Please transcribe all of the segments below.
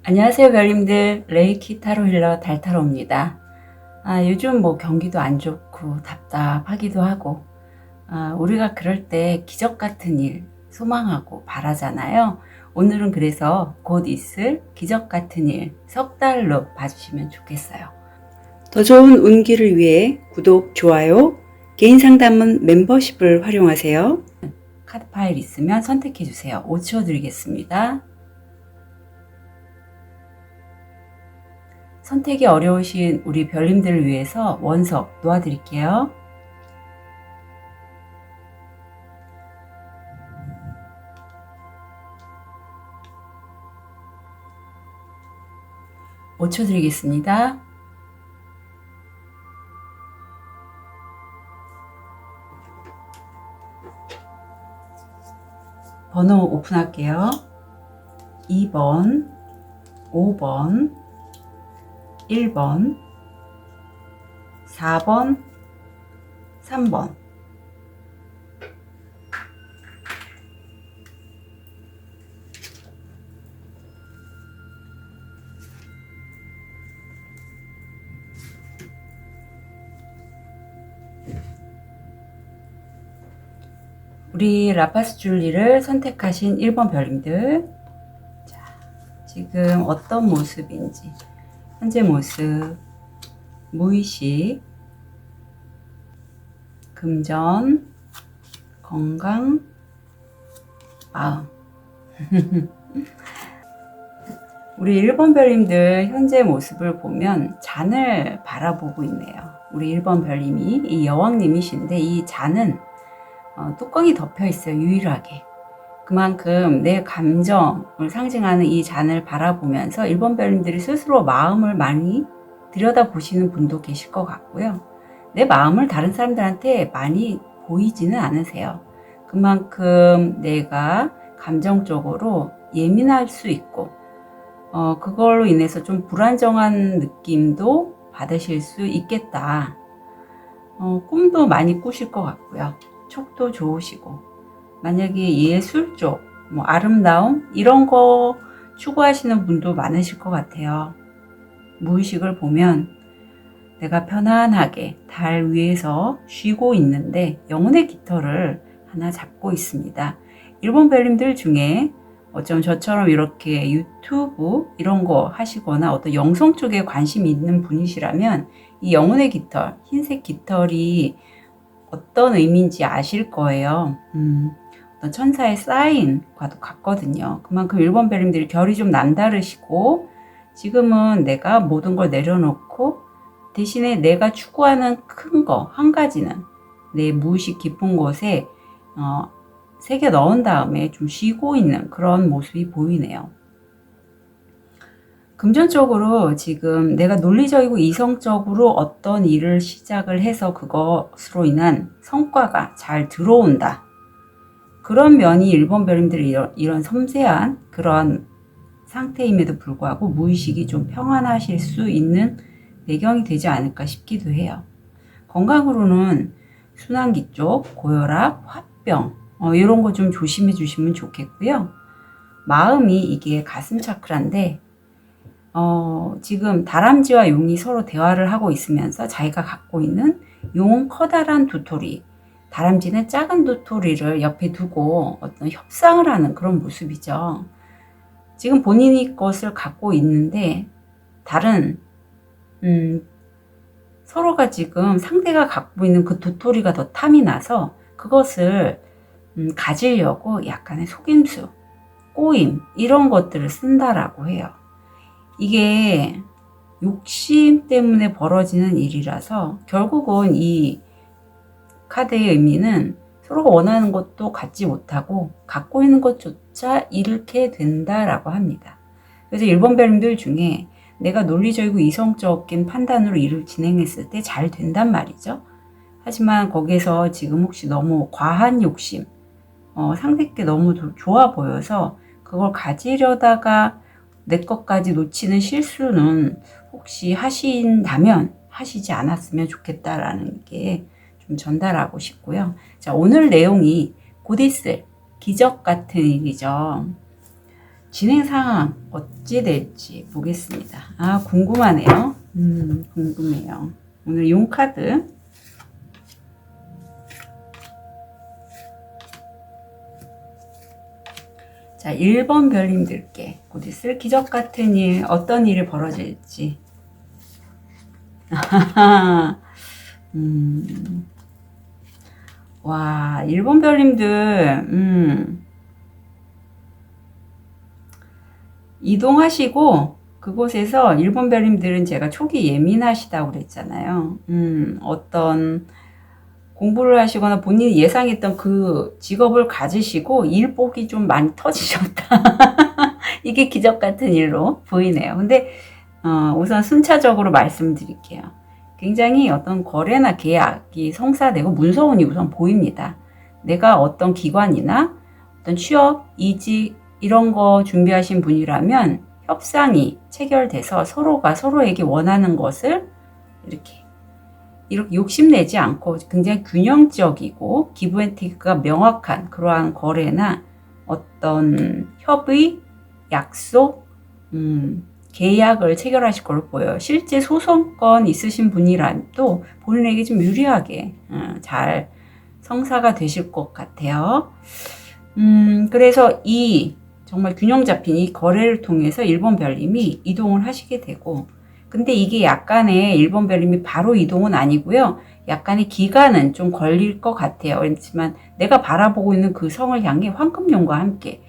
안녕하세요, 별님들. 레이키 타로 힐러 달타로입니다. 요즘 경기도 안 좋고 답답하기도 하고, 우리가 그럴 때 기적 같은 일 소망하고 바라잖아요. 오늘은 그래서 곧 있을 기적 같은 일 석 달로 봐주시면 좋겠어요. 더 좋은 운기를 위해 구독, 좋아요, 개인 상담은 멤버십을 활용하세요. 카드 파일 있으면 선택해 주세요. 5초 드리겠습니다. 선택이 어려우신 우리 별님들을 위해서 원석 놓아드릴게요. (5초) 드리겠습니다. 번호 오픈할게요. 2번, 5번, 1번, 4번, 3번. 우리 라파스 줄리를 선택하신 1번 별님들, 자, 지금 어떤 모습인지, 현재 모습, 무의식, 금전, 건강, 마음. 우리 1번 별님들 현재 모습을 보면 잔을 바라보고 있네요. 우리 1번 별님이 이 여왕님이신데 이 잔은 뚜껑이 덮여 있어요. 유일하게. 그만큼 내 감정을 상징하는 이 잔을 바라보면서 1번 별님들이 스스로 마음을 많이 들여다보시는 분도 계실 것 같고요. 내 마음을 다른 사람들한테 많이 보이지는 않으세요. 그만큼 내가 감정적으로 예민할 수 있고 그걸로 인해서 좀 불안정한 느낌도 받으실 수 있겠다. 꿈도 많이 꾸실 것 같고요. 촉도 좋으시고, 만약에 예술 쪽, 아름다움 이런 거 추구하시는 분도 많으실 것 같아요. 무의식을 보면 내가 편안하게 달 위에서 쉬고 있는데 영혼의 깃털을 하나 잡고 있습니다. 일본 별님들 중에 어쩜 저처럼 이렇게 유튜브 이런 거 하시거나 어떤 영성 쪽에 관심이 있는 분이시라면 이 영혼의 깃털, 흰색 깃털이 어떤 의미인지 아실 거예요. 어떤 천사의 사인과도 같거든요. 그만큼 1번 별님들이 결이 좀 남다르시고 지금은 내가 모든 걸 내려놓고 대신에 내가 추구하는 큰 거 한 가지는 내 무의식 깊은 곳에 새겨 넣은 다음에 좀 쉬고 있는 그런 모습이 보이네요. 금전적으로 지금 내가 논리적이고 이성적으로 어떤 일을 시작을 해서 그것으로 인한 성과가 잘 들어온다. 그런 면이 1번 별님들이 이런 섬세한 그런 상태임에도 불구하고 무의식이 좀 평안하실 수 있는 배경이 되지 않을까 싶기도 해요. 건강으로는 순환기 쪽, 고혈압, 화병 이런 거 좀 조심해 주시면 좋겠고요. 마음이 이게 가슴 차크라인데 지금 다람쥐와 용이 서로 대화를 하고 있으면서 자기가 갖고 있는 용은 커다란 도토리, 다람쥐는 작은 도토리를 옆에 두고 어떤 협상을 하는 그런 모습이죠. 지금 본인이 것을 갖고 있는데 다른 서로가 지금 상대가 갖고 있는 그 도토리가 더 탐이 나서 그것을 가지려고 약간의 속임수, 꼬임 이런 것들을 쓴다라고 해요. 이게 욕심 때문에 벌어지는 일이라서 결국은 이 카드의 의미는 서로가 원하는 것도 갖지 못하고 갖고 있는 것조차 잃게 된다라고 합니다. 그래서 1번 별님들 중에 내가 논리적이고 이성적인 판단으로 일을 진행했을 때 잘 된단 말이죠. 하지만 거기에서 지금 혹시 너무 과한 욕심, 상대께 너무 좋아 보여서 그걸 가지려다가 내 것까지 놓치는 실수는 혹시 하신다면 하시지 않았으면 좋겠다라는 게 좀 전달하고 싶고요. 자, 오늘 내용이 곧 있을 기적 같은 일이죠. 진행 상황 어찌 될지 보겠습니다. 아, 궁금하네요. 궁금해요. 오늘 용 카드. 자, 1번 별님들께 곧 있을 기적 같은 일, 어떤 일이 벌어질지. 와, 1번 별님들, 이동하시고, 그곳에서 1번 별님들은 제가 초기 예민하시다고 그랬잖아요. 어떤 공부를 하시거나 본인이 예상했던 그 직업을 가지시고 일복이 좀 많이 터지셨다. 이게 기적 같은 일로 보이네요. 근데 우선 순차적으로 말씀드릴게요. 굉장히 어떤 거래나 계약이 성사되고 문서운이 우선 보입니다. 내가 어떤 기관이나 어떤 취업, 이직 이런 거 준비하신 분이라면 협상이 체결돼서 서로가 서로에게 원하는 것을 이렇게 욕심내지 않고 굉장히 균형적이고 기브앤테이크가 명확한 그러한 거래나 어떤 협의, 약속, 계약을 체결하실 걸로 보여요. 실제 소송권 있으신 분이라도 본인에게 좀 유리하게 잘 성사가 되실 것 같아요. 그래서 이 정말 균형 잡힌 이 거래를 통해서 1번 별님이 이동을 하시게 되고, 근데 이게 약간의 1번 별님이 바로 이동은 아니고요. 약간의 기간은 좀 걸릴 것 같아요. 그렇지만 내가 바라보고 있는 그 성을 향해 황금용과 함께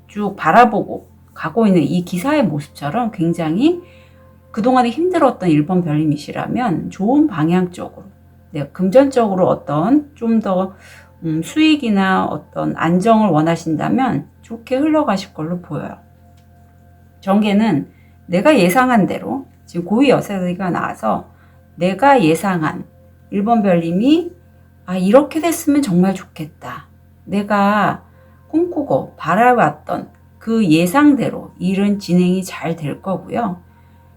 쭉 바라보고 가고 있는 이 기사의 모습처럼 굉장히 그동안에 힘들었던 1번 별님이시라면 좋은 방향 쪽으로, 내가 금전적으로 어떤 좀 더 수익이나 어떤 안정을 원하신다면 좋게 흘러가실 걸로 보여요. 전개는 내가 예상한 대로 지금 고위 여사가 나와서 내가 예상한 1번 별님이 이렇게 됐으면 정말 좋겠다. 내가 꿈꾸고 바라봤던 그 예상대로 일은 진행이 잘 될 거고요.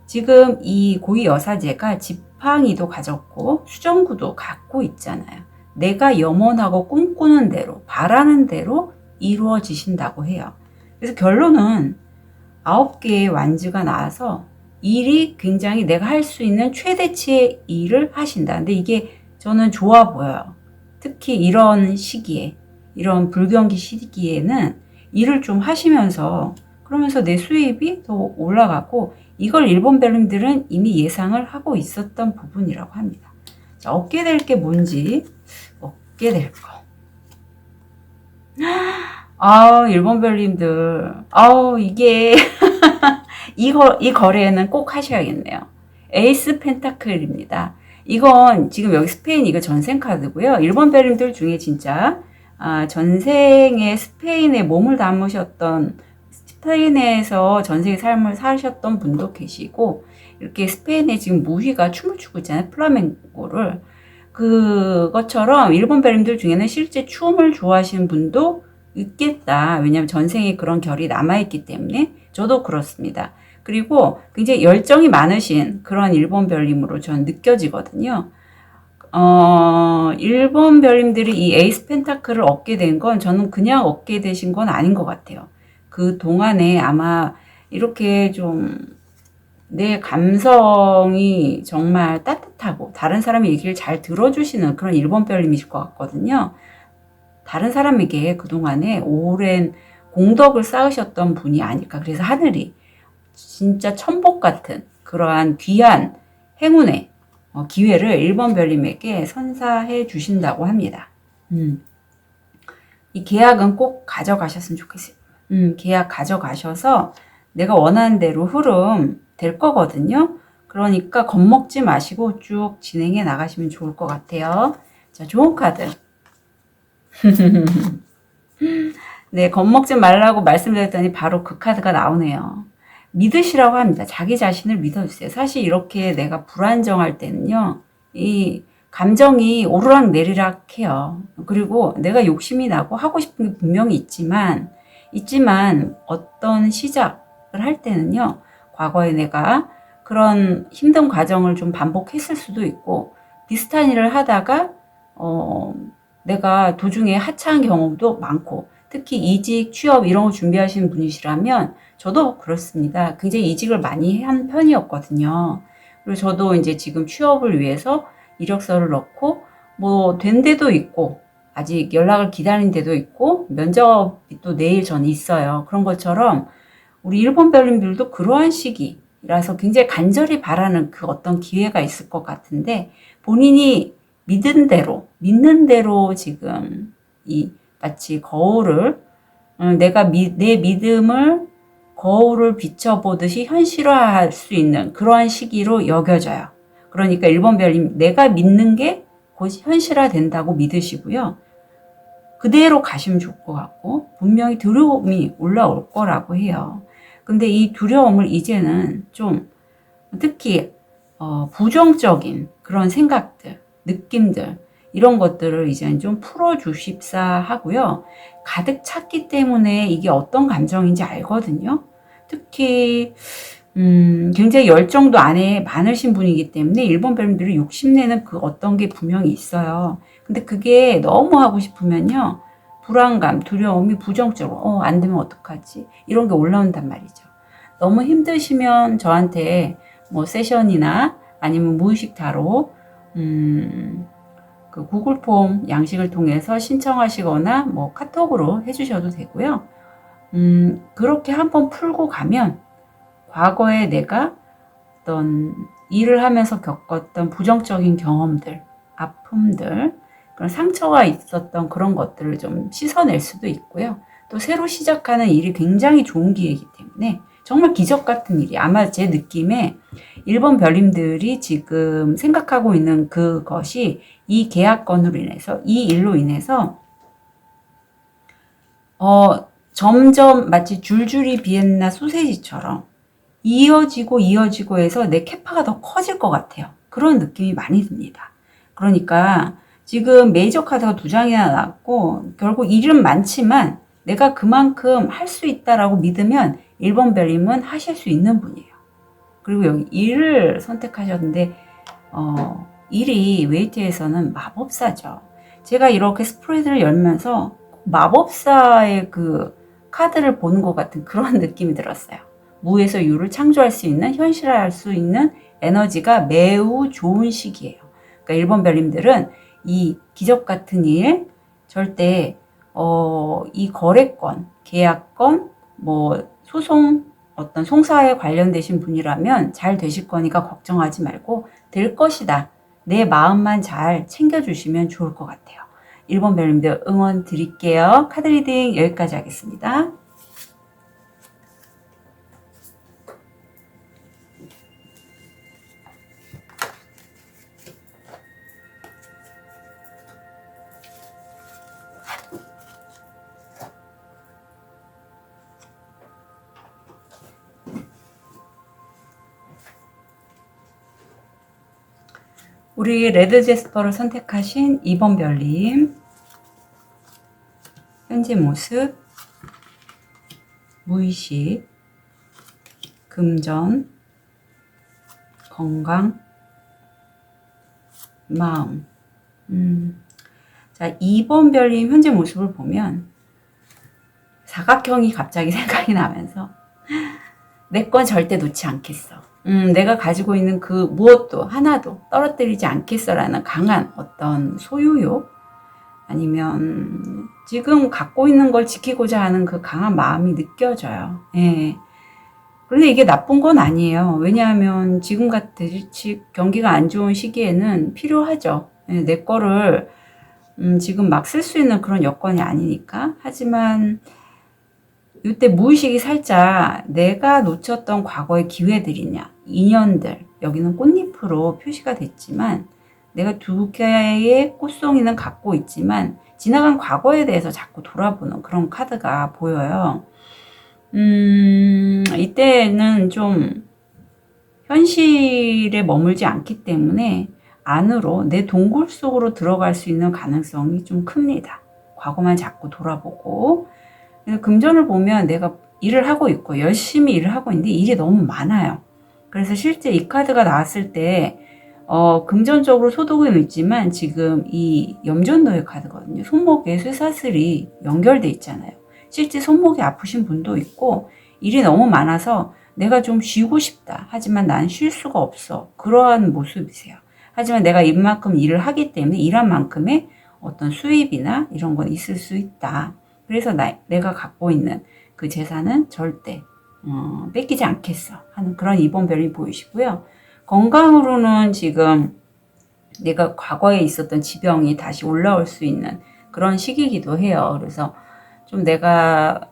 지금 이 고위 여사제가 지팡이도 가졌고 수정구도 갖고 있잖아요. 내가 염원하고 꿈꾸는 대로 바라는 대로 이루어지신다고 해요. 그래서 결론은 9개의 완즈가 나와서 일이 굉장히 내가 할 수 있는 최대치의 일을 하신다. 근데 이게 저는 좋아 보여요. 특히 이런 시기에, 이런 불경기 시기에는 일을 좀 하시면서 그러면서 내 수입이 더 올라가고, 이걸 1번 별님들은 이미 예상을 하고 있었던 부분이라고 합니다. 자, 얻게 될 게 뭔지, 얻게 될 거. 1번 별님들. 이게, 이 거래는 꼭 하셔야겠네요. 에이스 펜타클입니다. 이건 지금 여기 스페인 이거 전생 카드고요. 1번 별님들 중에 진짜, 전생에 스페인에 몸을 담으셨던, 스페인에서 전생의 삶을 사셨던 분도 계시고, 이렇게 스페인에 지금 무휘가 춤을 추고 있잖아요. 플라멩고를. 그것처럼 1번 별님들 중에는 실제 춤을 좋아하시는 분도 있겠다. 왜냐하면 전생에 그런 결이 남아있기 때문에. 저도 그렇습니다. 그리고 굉장히 열정이 많으신 그런 1번 별님으로 저는 느껴지거든요. 1번 별님들이 이 에이스 펜타클을 얻게 된 건 저는 그냥 얻게 되신 건 아닌 것 같아요. 그 동안에 아마 이렇게 좀 내 감성이 정말 따뜻하고 다른 사람의 얘기를 잘 들어주시는 그런 1번 별님이실 것 같거든요. 다른 사람에게 그동안에 오랜 공덕을 쌓으셨던 분이 아닐까. 그래서 하늘이 진짜 천복 같은 그러한 귀한 행운의 기회를 1번 별님에게 선사해 주신다고 합니다. 이 계약은 꼭 가져가셨으면 좋겠어요. 계약 가져가셔서 내가 원하는 대로 흐름 될 거거든요. 그러니까 겁먹지 마시고 쭉 진행해 나가시면 좋을 것 같아요. 자, 좋은 카드. 네, 겁먹지 말라고 말씀드렸더니 바로 그 카드가 나오네요. 믿으시라고 합니다. 자기 자신을 믿어주세요. 사실 이렇게 내가 불안정할 때는요, 이 감정이 오르락 내리락 해요. 그리고 내가 욕심이 나고 하고 싶은 게 분명히 있지만 어떤 시작을 할 때는요, 과거에 내가 그런 힘든 과정을 좀 반복했을 수도 있고, 비슷한 일을 하다가, 내가 도중에 하차한 경험도 많고, 특히 이직, 취업 이런 거 준비하시는 분이시라면 저도 그렇습니다. 굉장히 이직을 많이 한 편이었거든요. 그리고 저도 이제 지금 취업을 위해서 이력서를 넣고 뭐 된 데도 있고 아직 연락을 기다린 데도 있고 면접이 또 내일 전 있어요. 그런 것처럼 우리 일본 별님들도 그러한 시기라서 굉장히 간절히 바라는 그 어떤 기회가 있을 것 같은데 본인이 믿는 대로 지금 이 마치 거울을 내 믿음을 거울을 비춰보듯이 현실화할 수 있는 그러한 시기로 여겨져요. 그러니까 1번 별님 내가 믿는 게 곧 현실화된다고 믿으시고요. 그대로 가시면 좋을 것 같고 분명히 두려움이 올라올 거라고 해요. 근데 이 두려움을 이제는 좀 특히 부정적인 그런 생각들, 느낌들 이런 것들을 이제는 좀 풀어주십사 하고요. 가득 찼기 때문에 이게 어떤 감정인지 알거든요. 특히 굉장히 열정도 안에 많으신 분이기 때문에 1번 별님들이 욕심내는 그 어떤 게 분명히 있어요. 근데 그게 너무 하고 싶으면요. 불안감, 두려움이 부정적으로 안 되면 어떡하지? 이런 게 올라온단 말이죠. 너무 힘드시면 저한테 뭐 세션이나 아니면 무의식 타로 그 구글 폼 양식을 통해서 신청하시거나 뭐 카톡으로 해주셔도 되고요. 그렇게 한번 풀고 가면 과거에 내가 어떤 일을 하면서 겪었던 부정적인 경험들, 아픔들, 그런 상처가 있었던 그런 것들을 좀 씻어낼 수도 있고요. 또 새로 시작하는 일이 굉장히 좋은 기회이기 때문에 정말 기적 같은 일이 아마 제 느낌에 1번 별님들이 지금 생각하고 있는 그것이 이 계약건으로 인해서 이 일로 인해서 점점 마치 줄줄이 비엔나 소세지처럼 이어지고 해서 내 캐파가 더 커질 것 같아요. 그런 느낌이 많이 듭니다. 그러니까 지금 메이저 카드가 2장이나 나왔고 결국 일은 많지만 내가 그만큼 할 수 있다라고 믿으면 1번 별님은 하실 수 있는 분이에요. 그리고 여기 일을 선택하셨는데 일이 웨이트에서는 마법사죠. 제가 이렇게 스프레드를 열면서 마법사의 그 카드를 보는 것 같은 그런 느낌이 들었어요. 무에서 유를 창조할 수 있는, 현실화할 수 있는 에너지가 매우 좋은 시기예요. 그러니까 1번 별님들은 이 기적 같은 일, 절대 이 거래권, 계약권, 뭐 소송, 어떤 송사에 관련되신 분이라면 잘 되실 거니까 걱정하지 말고 될 것이다. 내 마음만 잘 챙겨주시면 좋을 것 같아요. 1번 별님들 응원 드릴게요. 카드 리딩 여기까지 하겠습니다. 우리 레드 제스퍼를 선택하신 2번 별님 현재 모습, 무의식, 금전, 건강, 마음. 자, 2번 별님 현재 모습을 보면 사각형이 갑자기 생각이 나면서 내 건 절대 놓지 않겠어. 내가 가지고 있는 그 무엇도 하나도 떨어뜨리지 않겠어라는 강한 어떤 소유욕 아니면 지금 갖고 있는 걸 지키고자 하는 그 강한 마음이 느껴져요. 예. 그런데 이게 나쁜 건 아니에요. 왜냐하면 지금 같이 경기가 안 좋은 시기에는 필요하죠. 예, 내 거를 지금 막 쓸 수 있는 그런 여건이 아니니까. 하지만 이때 무의식이 살짝 내가 놓쳤던 과거의 기회들이냐, 인연들, 여기는 꽃잎으로 표시가 됐지만 내가 2개의 꽃송이는 갖고 있지만 지나간 과거에 대해서 자꾸 돌아보는 그런 카드가 보여요. 이때는 좀 현실에 머물지 않기 때문에 안으로 내 동굴 속으로 들어갈 수 있는 가능성이 좀 큽니다. 과거만 자꾸 돌아보고. 그래서 금전을 보면 내가 일을 하고 있고 열심히 일을 하고 있는데 일이 너무 많아요. 그래서 실제 이 카드가 나왔을 때 금전적으로 소득은 있지만 지금 이 염전노예 카드거든요. 손목에 쇠사슬이 연결돼 있잖아요. 실제 손목이 아프신 분도 있고 일이 너무 많아서 내가 좀 쉬고 싶다. 하지만 난 쉴 수가 없어. 그러한 모습이세요. 하지만 내가 이만큼 일을 하기 때문에 일한 만큼의 어떤 수입이나 이런 건 있을 수 있다. 그래서 내가 갖고 있는 그 재산은 절대 뺏기지 않겠어 하는 그런 2번 별이 보이시고요. 건강으로는 지금 내가 과거에 있었던 지병이 다시 올라올 수 있는 그런 시기이기도 해요. 그래서 좀 내가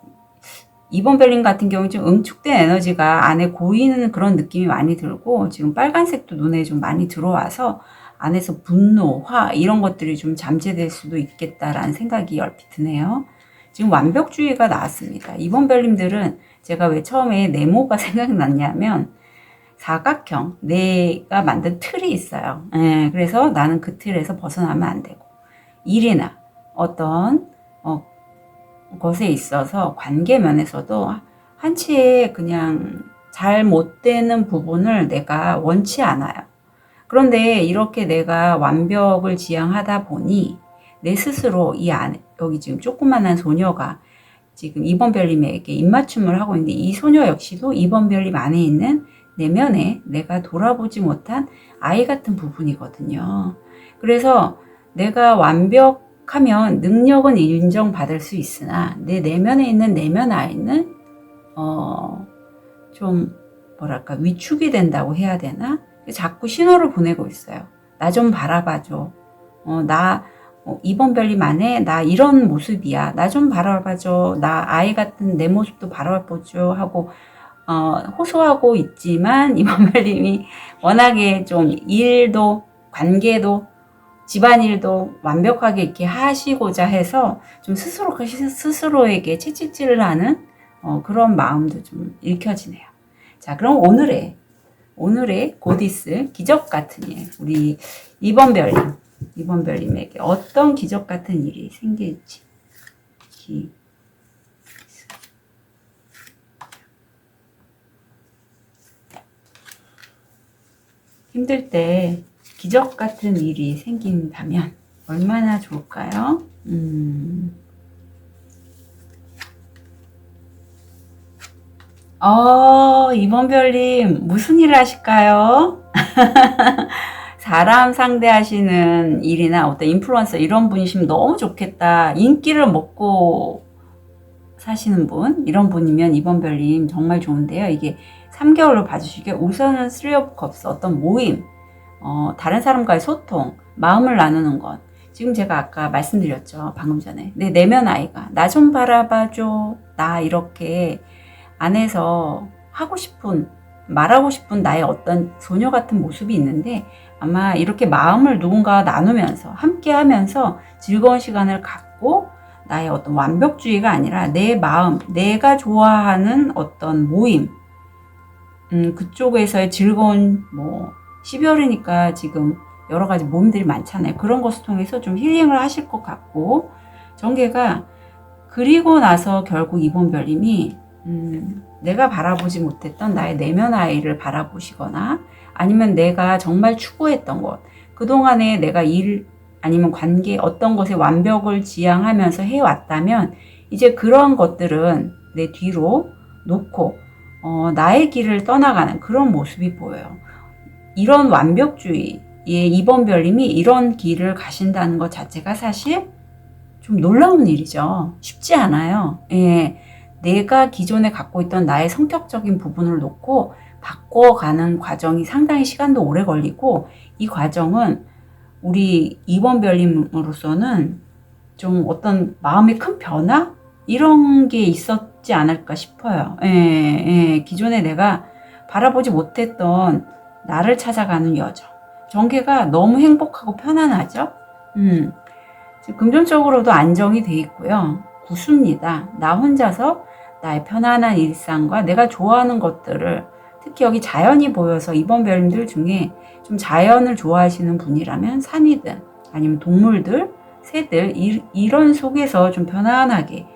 2번 별님 같은 경우는 좀 응축된 에너지가 안에 고이는 그런 느낌이 많이 들고 지금 빨간색도 눈에 좀 많이 들어와서 안에서 분노, 화 이런 것들이 좀 잠재될 수도 있겠다라는 생각이 얼핏 드네요. 지금 완벽주의가 나왔습니다. 2번 별님들은 제가 왜 처음에 네모가 생각났냐면 사각형, 내가 만든 틀이 있어요. 그래서 나는 그 틀에서 벗어나면 안 되고 일이나 어떤 것에 있어서 관계 면에서도 한치의 그냥 잘 못 되는 부분을 내가 원치 않아요. 그런데 이렇게 내가 완벽을 지향하다 보니 내 스스로 이 안에 여기 지금 조그만한 소녀가 지금 2번 별님에게 입맞춤을 하고 있는데 이 소녀 역시도 2번 별님 안에 있는 내면에 내가 돌아보지 못한 아이 같은 부분이거든요. 그래서 내가 완벽하면 능력은 인정받을 수 있으나 내 내면에 있는 내면 아이는 좀 뭐랄까 위축이 된다고 해야 되나? 자꾸 신호를 보내고 있어요. 나 좀 바라봐줘. 나 2번 별님 안에 나 이런 모습이야. 나 좀 바라봐줘. 나 아이 같은 내 모습도 바라봐줘 하고 호소하고 있지만 2번 별님이 워낙에 좀 일도 관계도 집안일도 완벽하게 이렇게 하시고자 해서 좀 스스로에게 채찍질을 하는 그런 마음도 좀 읽혀지네요. 자, 그럼 오늘의 고디스 기적 같은 일, 우리 2번 별님에게 어떤 기적 같은 일이 생길지. 힘들 때 기적 같은 일이 생긴다면 얼마나 좋을까요? 2번 별님 무슨 일을 하실까요? 사람 상대하시는 일이나 어떤 인플루언서 이런 분이시면 너무 좋겠다. 인기를 먹고 사시는 분, 이런 분이면 2번 별님 정말 좋은데요. 이게 3개월로 봐주시게 우선은 3 of Cups 어떤 모임, 다른 사람과의 소통, 마음을 나누는 것. 지금 제가 아까 말씀드렸죠. 방금 전에. 내 내면 아이가 나 좀 바라봐줘. 나 이렇게 안에서 말하고 싶은 나의 어떤 소녀 같은 모습이 있는데 아마 이렇게 마음을 누군가 나누면서 함께 하면서 즐거운 시간을 갖고 나의 어떤 완벽주의가 아니라 내 마음, 내가 좋아하는 어떤 모임, 그쪽에서의 즐거운 12월이니까 지금 여러 가지 모임들이 많잖아요. 그런 것을 통해서 좀 힐링을 하실 것 같고 전개가 그리고 나서 결국 2번 별님이 내가 바라보지 못했던 나의 내면 아이를 바라보시거나 아니면 내가 정말 추구했던 것, 그동안에 내가 일 아니면 관계 어떤 것에 완벽을 지향하면서 해왔다면 이제 그런 것들은 내 뒤로 놓고 나의 길을 떠나가는 그런 모습이 보여요. 이런 완벽주의의 2번 별님이 이런 길을 가신다는 것 자체가 사실 좀 놀라운 일이죠. 쉽지 않아요. 예. 내가 기존에 갖고 있던 나의 성격적인 부분을 놓고 바꿔가는 과정이 상당히 시간도 오래 걸리고 이 과정은 우리 2번 별님으로서는 좀 어떤 마음의 큰 변화? 이런 게 있었지 않을까 싶어요. 기존에 내가 바라보지 못했던 나를 찾아가는 여정. 전개가 너무 행복하고 편안하죠? 금전적으로도 안정이 돼 있고요. 구수입니다. 나 혼자서 나의 편안한 일상과 내가 좋아하는 것들을 특히 여기 자연이 보여서 2번 별님들 중에 좀 자연을 좋아하시는 분이라면 산이든 아니면 동물들, 새들 이런 속에서 좀 편안하게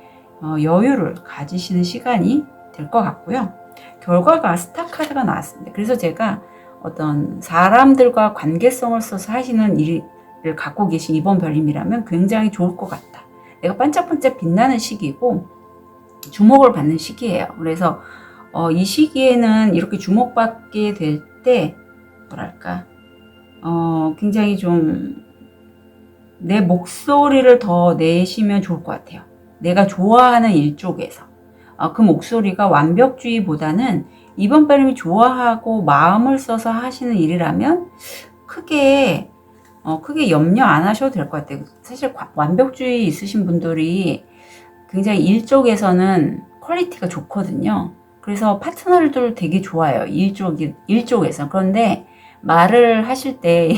여유를 가지시는 시간이 될 것 같고요. 결과가 스타 카드가 나왔습니다. 그래서 제가 어떤 사람들과 관계성을 써서 하시는 일을 갖고 계신 2번 별님이라면 굉장히 좋을 것 같다. 내가 반짝반짝 빛나는 시기고 주목을 받는 시기예요. 그래서 이 시기에는 이렇게 주목받게 될 때 뭐랄까 굉장히 좀 내 목소리를 더 내시면 좋을 것 같아요. 내가 좋아하는 일 쪽에서 그 목소리가 완벽주의보다는 이번 별님이 좋아하고 마음을 써서 하시는 일이라면 크게 염려 안 하셔도 될 것 같아요. 사실 완벽주의 있으신 분들이 굉장히 일 쪽에서는 퀄리티가 좋거든요. 그래서 파트너들 되게 좋아요. 일 쪽에서. 그런데 말을 하실 때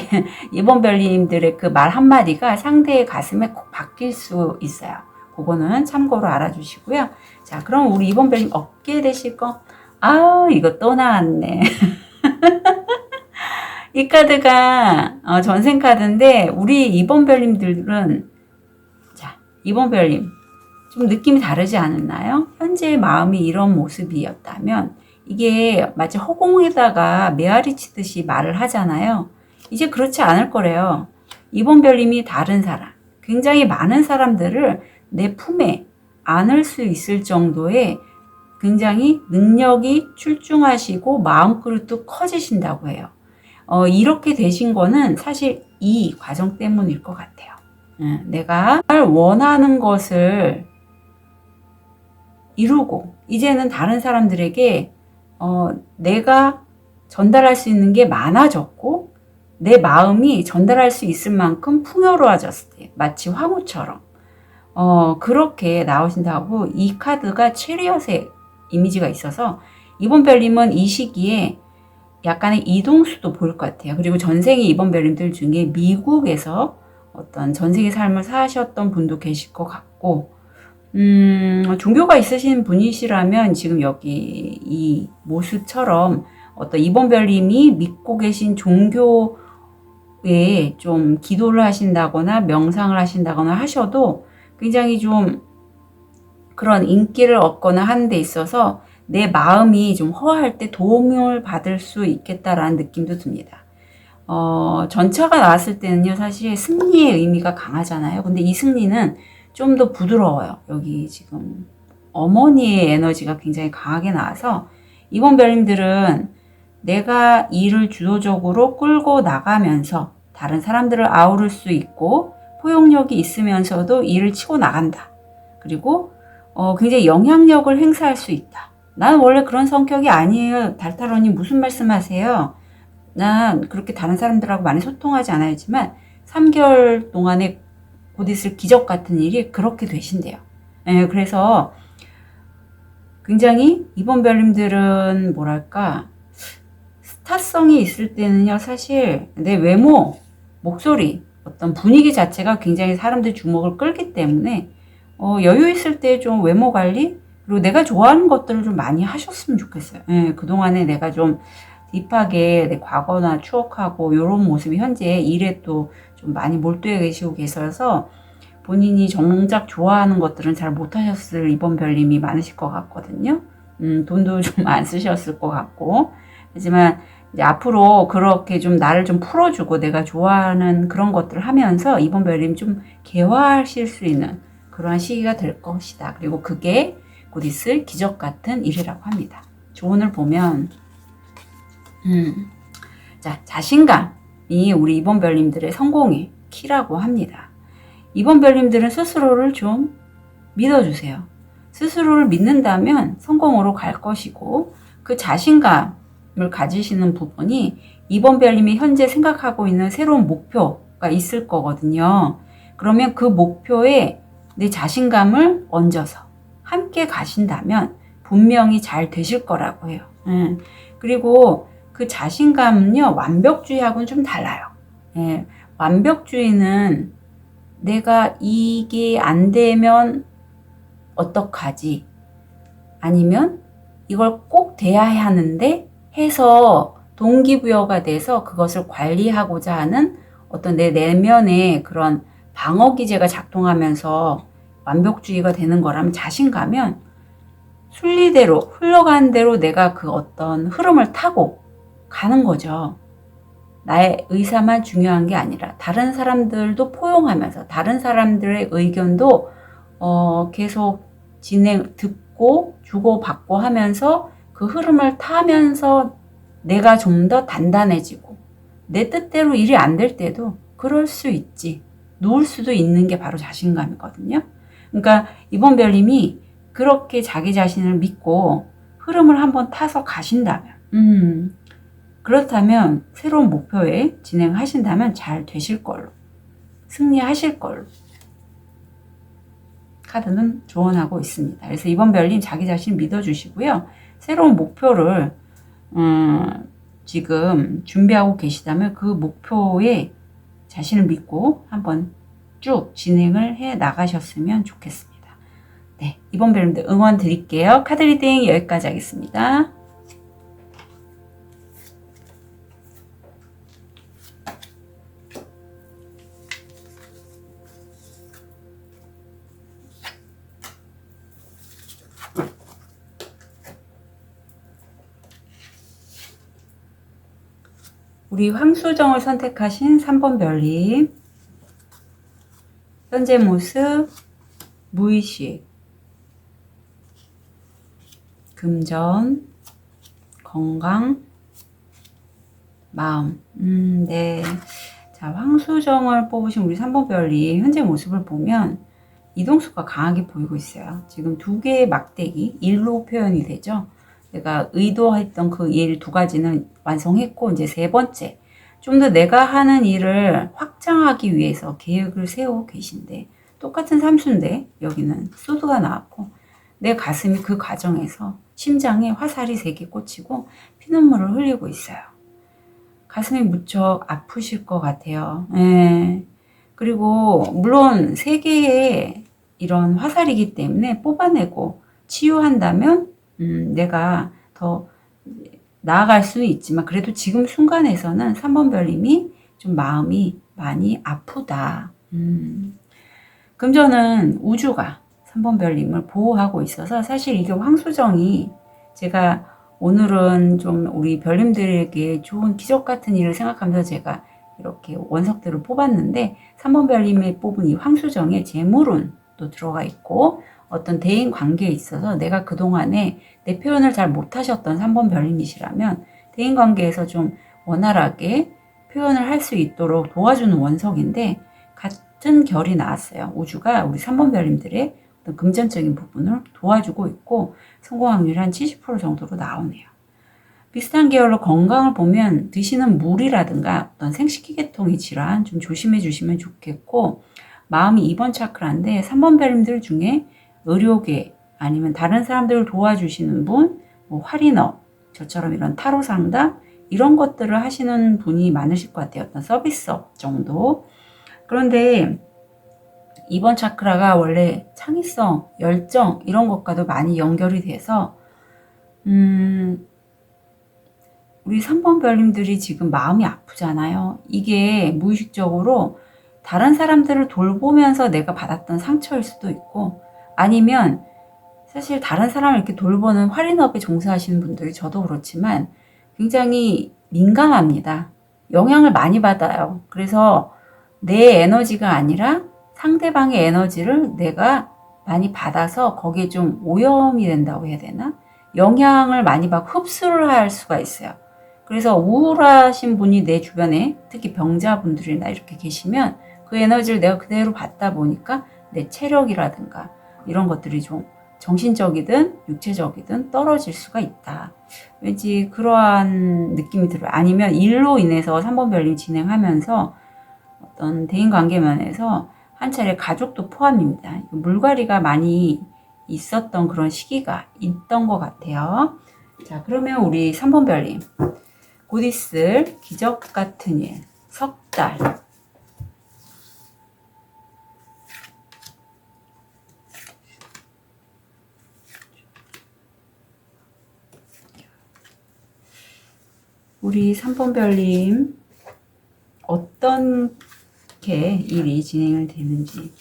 이번 별님들의 그 말 한마디가 상대의 가슴에 콕 박힐 수 있어요. 그거는 참고로 알아주시고요. 자, 그럼 우리 이번 별님 얻게 되실 거, 이거 또 나왔네. 이 카드가 전생 카드인데 우리 이번 별님들은, 자, 이번 별님 좀 느낌이 다르지 않았나요? 현재의 마음이 이런 모습이었다면 이게 마치 허공에다가 메아리 치듯이 말을 하잖아요. 이제 그렇지 않을 거래요. 이번 별님이 다른 사람, 굉장히 많은 사람들을 내 품에 안을 수 있을 정도의 굉장히 능력이 출중하시고 마음그릇도 커지신다고 해요. 이렇게 되신 거는 사실 이 과정 때문일 것 같아요. 내가 원하는 것을 이루고 이제는 다른 사람들에게 내가 전달할 수 있는 게 많아졌고 내 마음이 전달할 수 있을 만큼 풍요로워졌을 때 마치 화무처럼 그렇게 나오신다고. 이 카드가 체리엇의 이미지가 있어서 이번 별님은 이 시기에 약간의 이동수도 보일 것 같아요. 그리고 전생의 이번 별님들 중에 미국에서 어떤 전생의 삶을 사셨던 분도 계실 것 같고, 종교가 있으신 분이시라면 지금 여기 이 모습처럼 어떤 이번 별님이 믿고 계신 종교에 좀 기도를 하신다거나 명상을 하신다거나 하셔도 굉장히 좀 그런 인기를 얻거나 하는 데 있어서 내 마음이 좀 허할 때 도움을 받을 수 있겠다라는 느낌도 듭니다. 전차가 나왔을 때는요, 사실 승리의 의미가 강하잖아요. 근데 이 승리는 좀 더 부드러워요. 여기 지금 어머니의 에너지가 굉장히 강하게 나와서 이번 별님들은 내가 일을 주도적으로 끌고 나가면서 다른 사람들을 아우를 수 있고 포용력이 있으면서도 일을 치고 나간다. 그리고 굉장히 영향력을 행사할 수 있다. 난 원래 그런 성격이 아니에요. 달타로님 무슨 말씀하세요? 난 그렇게 다른 사람들하고 많이 소통하지 않았지만 3개월 동안에 곧 있을 기적 같은 일이 그렇게 되신대요. 그래서 굉장히 이번 별님들은 뭐랄까 스타성이 있을 때는요, 사실 내 외모, 목소리, 어떤 분위기 자체가 굉장히 사람들 주목을 끌기 때문에 여유 있을 때 좀 외모 관리, 그리고 내가 좋아하는 것들을 좀 많이 하셨으면 좋겠어요. 그동안에 내가 좀 딥하게 내 과거나 추억하고 이런 모습이 현재 일에 또 좀 많이 몰두해 계시고 계셔서 본인이 정작 좋아하는 것들은 잘 못하셨을 이번 별님이 많으실 것 같거든요. 돈도 좀 안 쓰셨을 것 같고. 하지만 이제 앞으로 그렇게 좀 나를 좀 풀어주고 내가 좋아하는 그런 것들을 하면서 이번 별님 좀 개화하실 수 있는 그러한 시기가 될 것이다. 그리고 그게 곧 있을 기적 같은 일이라고 합니다. 조언을 보면 자, 자신감이 우리 이번 별님들의 성공의 키라고 합니다. 이번 별님들은 스스로를 좀 믿어주세요. 스스로를 믿는다면 성공으로 갈 것이고 그 자신감을 가지시는 부분이 이번 별님이 현재 생각하고 있는 새로운 목표가 있을 거거든요. 그러면 그 목표에 내 자신감을 얹어서 함께 가신다면 분명히 잘 되실 거라고 해요. 그리고 그 자신감은요, 완벽주의하고는 좀 달라요. 완벽주의는 내가 이게 안 되면 어떡하지? 아니면 이걸 꼭 돼야 하는데 해서 동기부여가 돼서 그것을 관리하고자 하는 어떤 내 내면의 그런 방어기제가 작동하면서 완벽주의가 되는 거라면, 자신감은 순리대로 흘러가는 대로 내가 그 어떤 흐름을 타고 가는 거죠. 나의 의사만 중요한 게 아니라 다른 사람들도 포용하면서 다른 사람들의 의견도 계속 받고 주고받고 하면서 그 흐름을 타면서 내가 좀 더 단단해지고 내 뜻대로 일이 안 될 때도 그럴 수 있지. 놓을 수도 있는 게 바로 자신감이거든요. 그러니까 이번 별님이 그렇게 자기 자신을 믿고 흐름을 한번 타서 가신다면, 그렇다면 새로운 목표에 진행하신다면 잘 되실 걸로, 승리하실 걸로 카드는 조언하고 있습니다. 그래서 이번 별님 자기 자신 믿어주시고요. 새로운 목표를 지금 준비하고 계시다면 그 목표에 자신을 믿고 한번 쭉 진행을 해 나가셨으면 좋겠습니다. 네, 이번 별님들 응원 드릴게요. 카드 리딩 여기까지 하겠습니다. 우리 황수정을 선택하신 3번 별님, 현재 모습, 무의식, 금전, 건강, 마음. 네. 자, 황수정을 뽑으신 우리 3번 별님, 현재 모습을 보면 이동수가 강하게 보이고 있어요. 지금 두 개의 막대기, 일로 표현이 되죠. 내가 의도했던 그 일 두 가지는 완성했고, 이제 세 번째, 좀 더 내가 하는 일을 확장하기 위해서 계획을 세우고 계신데, 똑같은 삼수인데 여기는 소드가 나왔고, 내 가슴이 그 과정에서 심장에 화살이 3개 꽂히고 피눈물을 흘리고 있어요. 가슴이 무척 아프실 것 같아요. 예. 그리고 물론 3개의 이런 화살이기 때문에 뽑아내고 치유한다면 내가 더 나아갈 수는 있지만, 그래도 지금 순간에서는 3번 별님이 좀 마음이 많이 아프다. 금전은 우주가 3번 별님을 보호하고 있어서, 사실 이게 황수정이, 제가 오늘은 좀 우리 별님들에게 좋은 기적 같은 일을 생각하면서 제가 이렇게 원석들을 뽑았는데, 3번 별님이 뽑은 이 황수정에 재물운도 들어가 있고, 어떤 대인 관계에 있어서 내가 그동안에 내 표현을 잘 못하셨던 3번 별님이시라면 대인 관계에서 좀 원활하게 표현을 할 수 있도록 도와주는 원석인데, 같은 결이 나왔어요. 우주가 우리 3번 별님들의 어떤 금전적인 부분을 도와주고 있고, 성공 확률이 한 70% 정도로 나오네요. 비슷한 계열로 건강을 보면 드시는 물이라든가 어떤 생식기계통의 질환 좀 조심해 주시면 좋겠고, 마음이 2번 차크라인데 3번 별님들 중에 의료계 아니면 다른 사람들을 도와주시는 분, 뭐 할인업, 저처럼 이런 타로 상담, 이런 것들을 하시는 분이 많으실 것 같아요. 어떤 서비스업 정도. 그런데 2번 차크라가 원래 창의성, 열정 이런 것과도 많이 연결이 돼서 우리 3번 별님들이 지금 마음이 아프잖아요. 이게 무의식적으로 다른 사람들을 돌보면서 내가 받았던 상처일 수도 있고, 아니면 사실 다른 사람을 이렇게 돌보는 할인업에 종사하시는 분들이, 저도 그렇지만 굉장히 민감합니다. 영향을 많이 받아요. 그래서 내 에너지가 아니라 상대방의 에너지를 내가 많이 받아서 거기에 좀 오염이 된다고 해야 되나? 영향을 많이 받고 흡수를 할 수가 있어요. 그래서 우울하신 분이 내 주변에, 특히 병자분들이나 이렇게 계시면 그 에너지를 내가 그대로 받다 보니까 내 체력이라든가 이런 것들이 좀 정신적이든 육체적이든 떨어질 수가 있다. 왠지 그러한 느낌이 들어요. 아니면 일로 인해서 3번 별님 진행하면서 어떤 대인관계 면에서 한 차례 가족도 포함입니다. 물갈이가 많이 있었던 그런 시기가 있던 것 같아요. 자, 그러면 우리 3번 별님, 곧 있을 기적 같은 일, 석 달. 우리 3번 별님, 어떤 게 일이 진행을 되는지.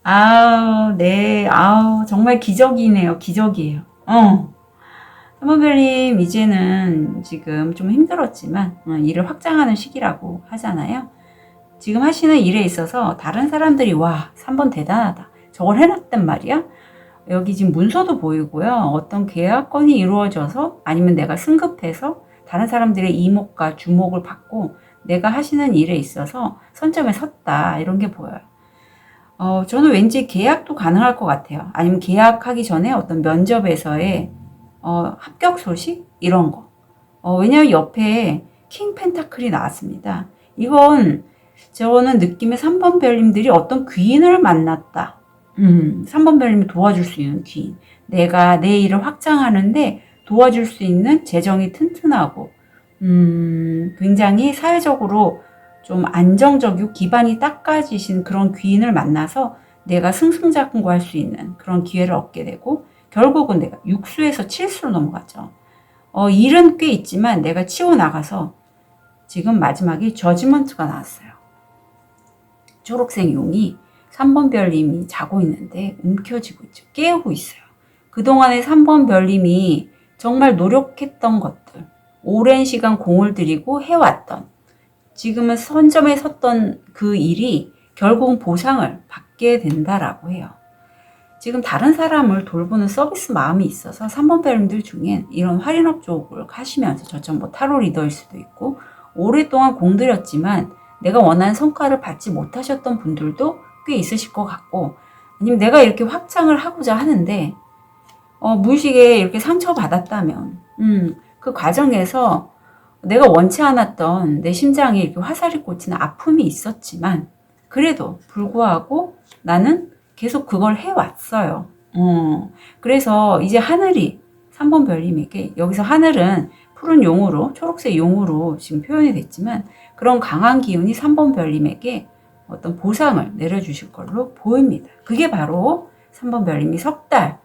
아우, 네. 아우, 정말 기적이네요. 기적이에요. 3번 별님, 이제는 지금 좀 힘들었지만, 일을 확장하는 시기라고 하잖아요. 지금 하시는 일에 있어서 다른 사람들이, 와, 3번 대단하다, 저걸 해놨단 말이야. 여기 지금 문서도 보이고요. 어떤 계약건이 이루어져서 아니면 내가 승급해서 다른 사람들의 이목과 주목을 받고 내가 하시는 일에 있어서 선점에 섰다. 이런 게 보여요. 저는 왠지 계약도 가능할 것 같아요. 아니면 계약하기 전에 어떤 면접에서의 합격 소식? 이런 거. 왜냐면 옆에 킹 펜타클이 나왔습니다. 이건 저는 느낌의 3번 별님들이 어떤 귀인을 만났다. 3번 별님이 도와줄 수 있는 귀인. 내가 내 일을 확장하는데 도와줄 수 있는 재정이 튼튼하고, 굉장히 사회적으로 좀 안정적이고 기반이 닦아지신 그런 귀인을 만나서 내가 승승장구할 수 있는 그런 기회를 얻게 되고, 결국은 내가 6수에서 7수로 넘어가죠. 일은 꽤 있지만 내가 치고 나가서 지금 마지막에 저지먼트가 나왔어요. 초록색 용이 3번 별님이 자고 있는데 움켜쥐고 있죠. 깨우고 있어요. 그동안에 3번 별님이 정말 노력했던 것들, 오랜 시간 공을 들이고 해왔던, 지금은 선점에 섰던 그 일이 결국은 보상을 받게 된다라고 해요. 지금 다른 사람을 돌보는 서비스 마음이 있어서 3번 별님들 중엔 이런 할인업 쪽을 하시면서 저처럼 뭐 타로 리더일 수도 있고 오랫동안 공들였지만 내가 원하는 성과를 받지 못하셨던 분들도 꽤 있으실 것 같고, 아니면 내가 이렇게 확장을 하고자 하는데 무의식에 이렇게 상처받았다면 그 과정에서 내가 원치 않았던 내 심장에 이렇게 화살이 꽂히는 아픔이 있었지만 그래도 불구하고 나는 계속 그걸 해왔어요. 그래서 이제 하늘이 3번 별님에게, 여기서 하늘은 푸른 용으로, 초록색 용으로 지금 표현이 됐지만 그런 강한 기운이 3번 별님에게 어떤 보상을 내려주실 걸로 보입니다. 그게 바로 3번 별님이 석 달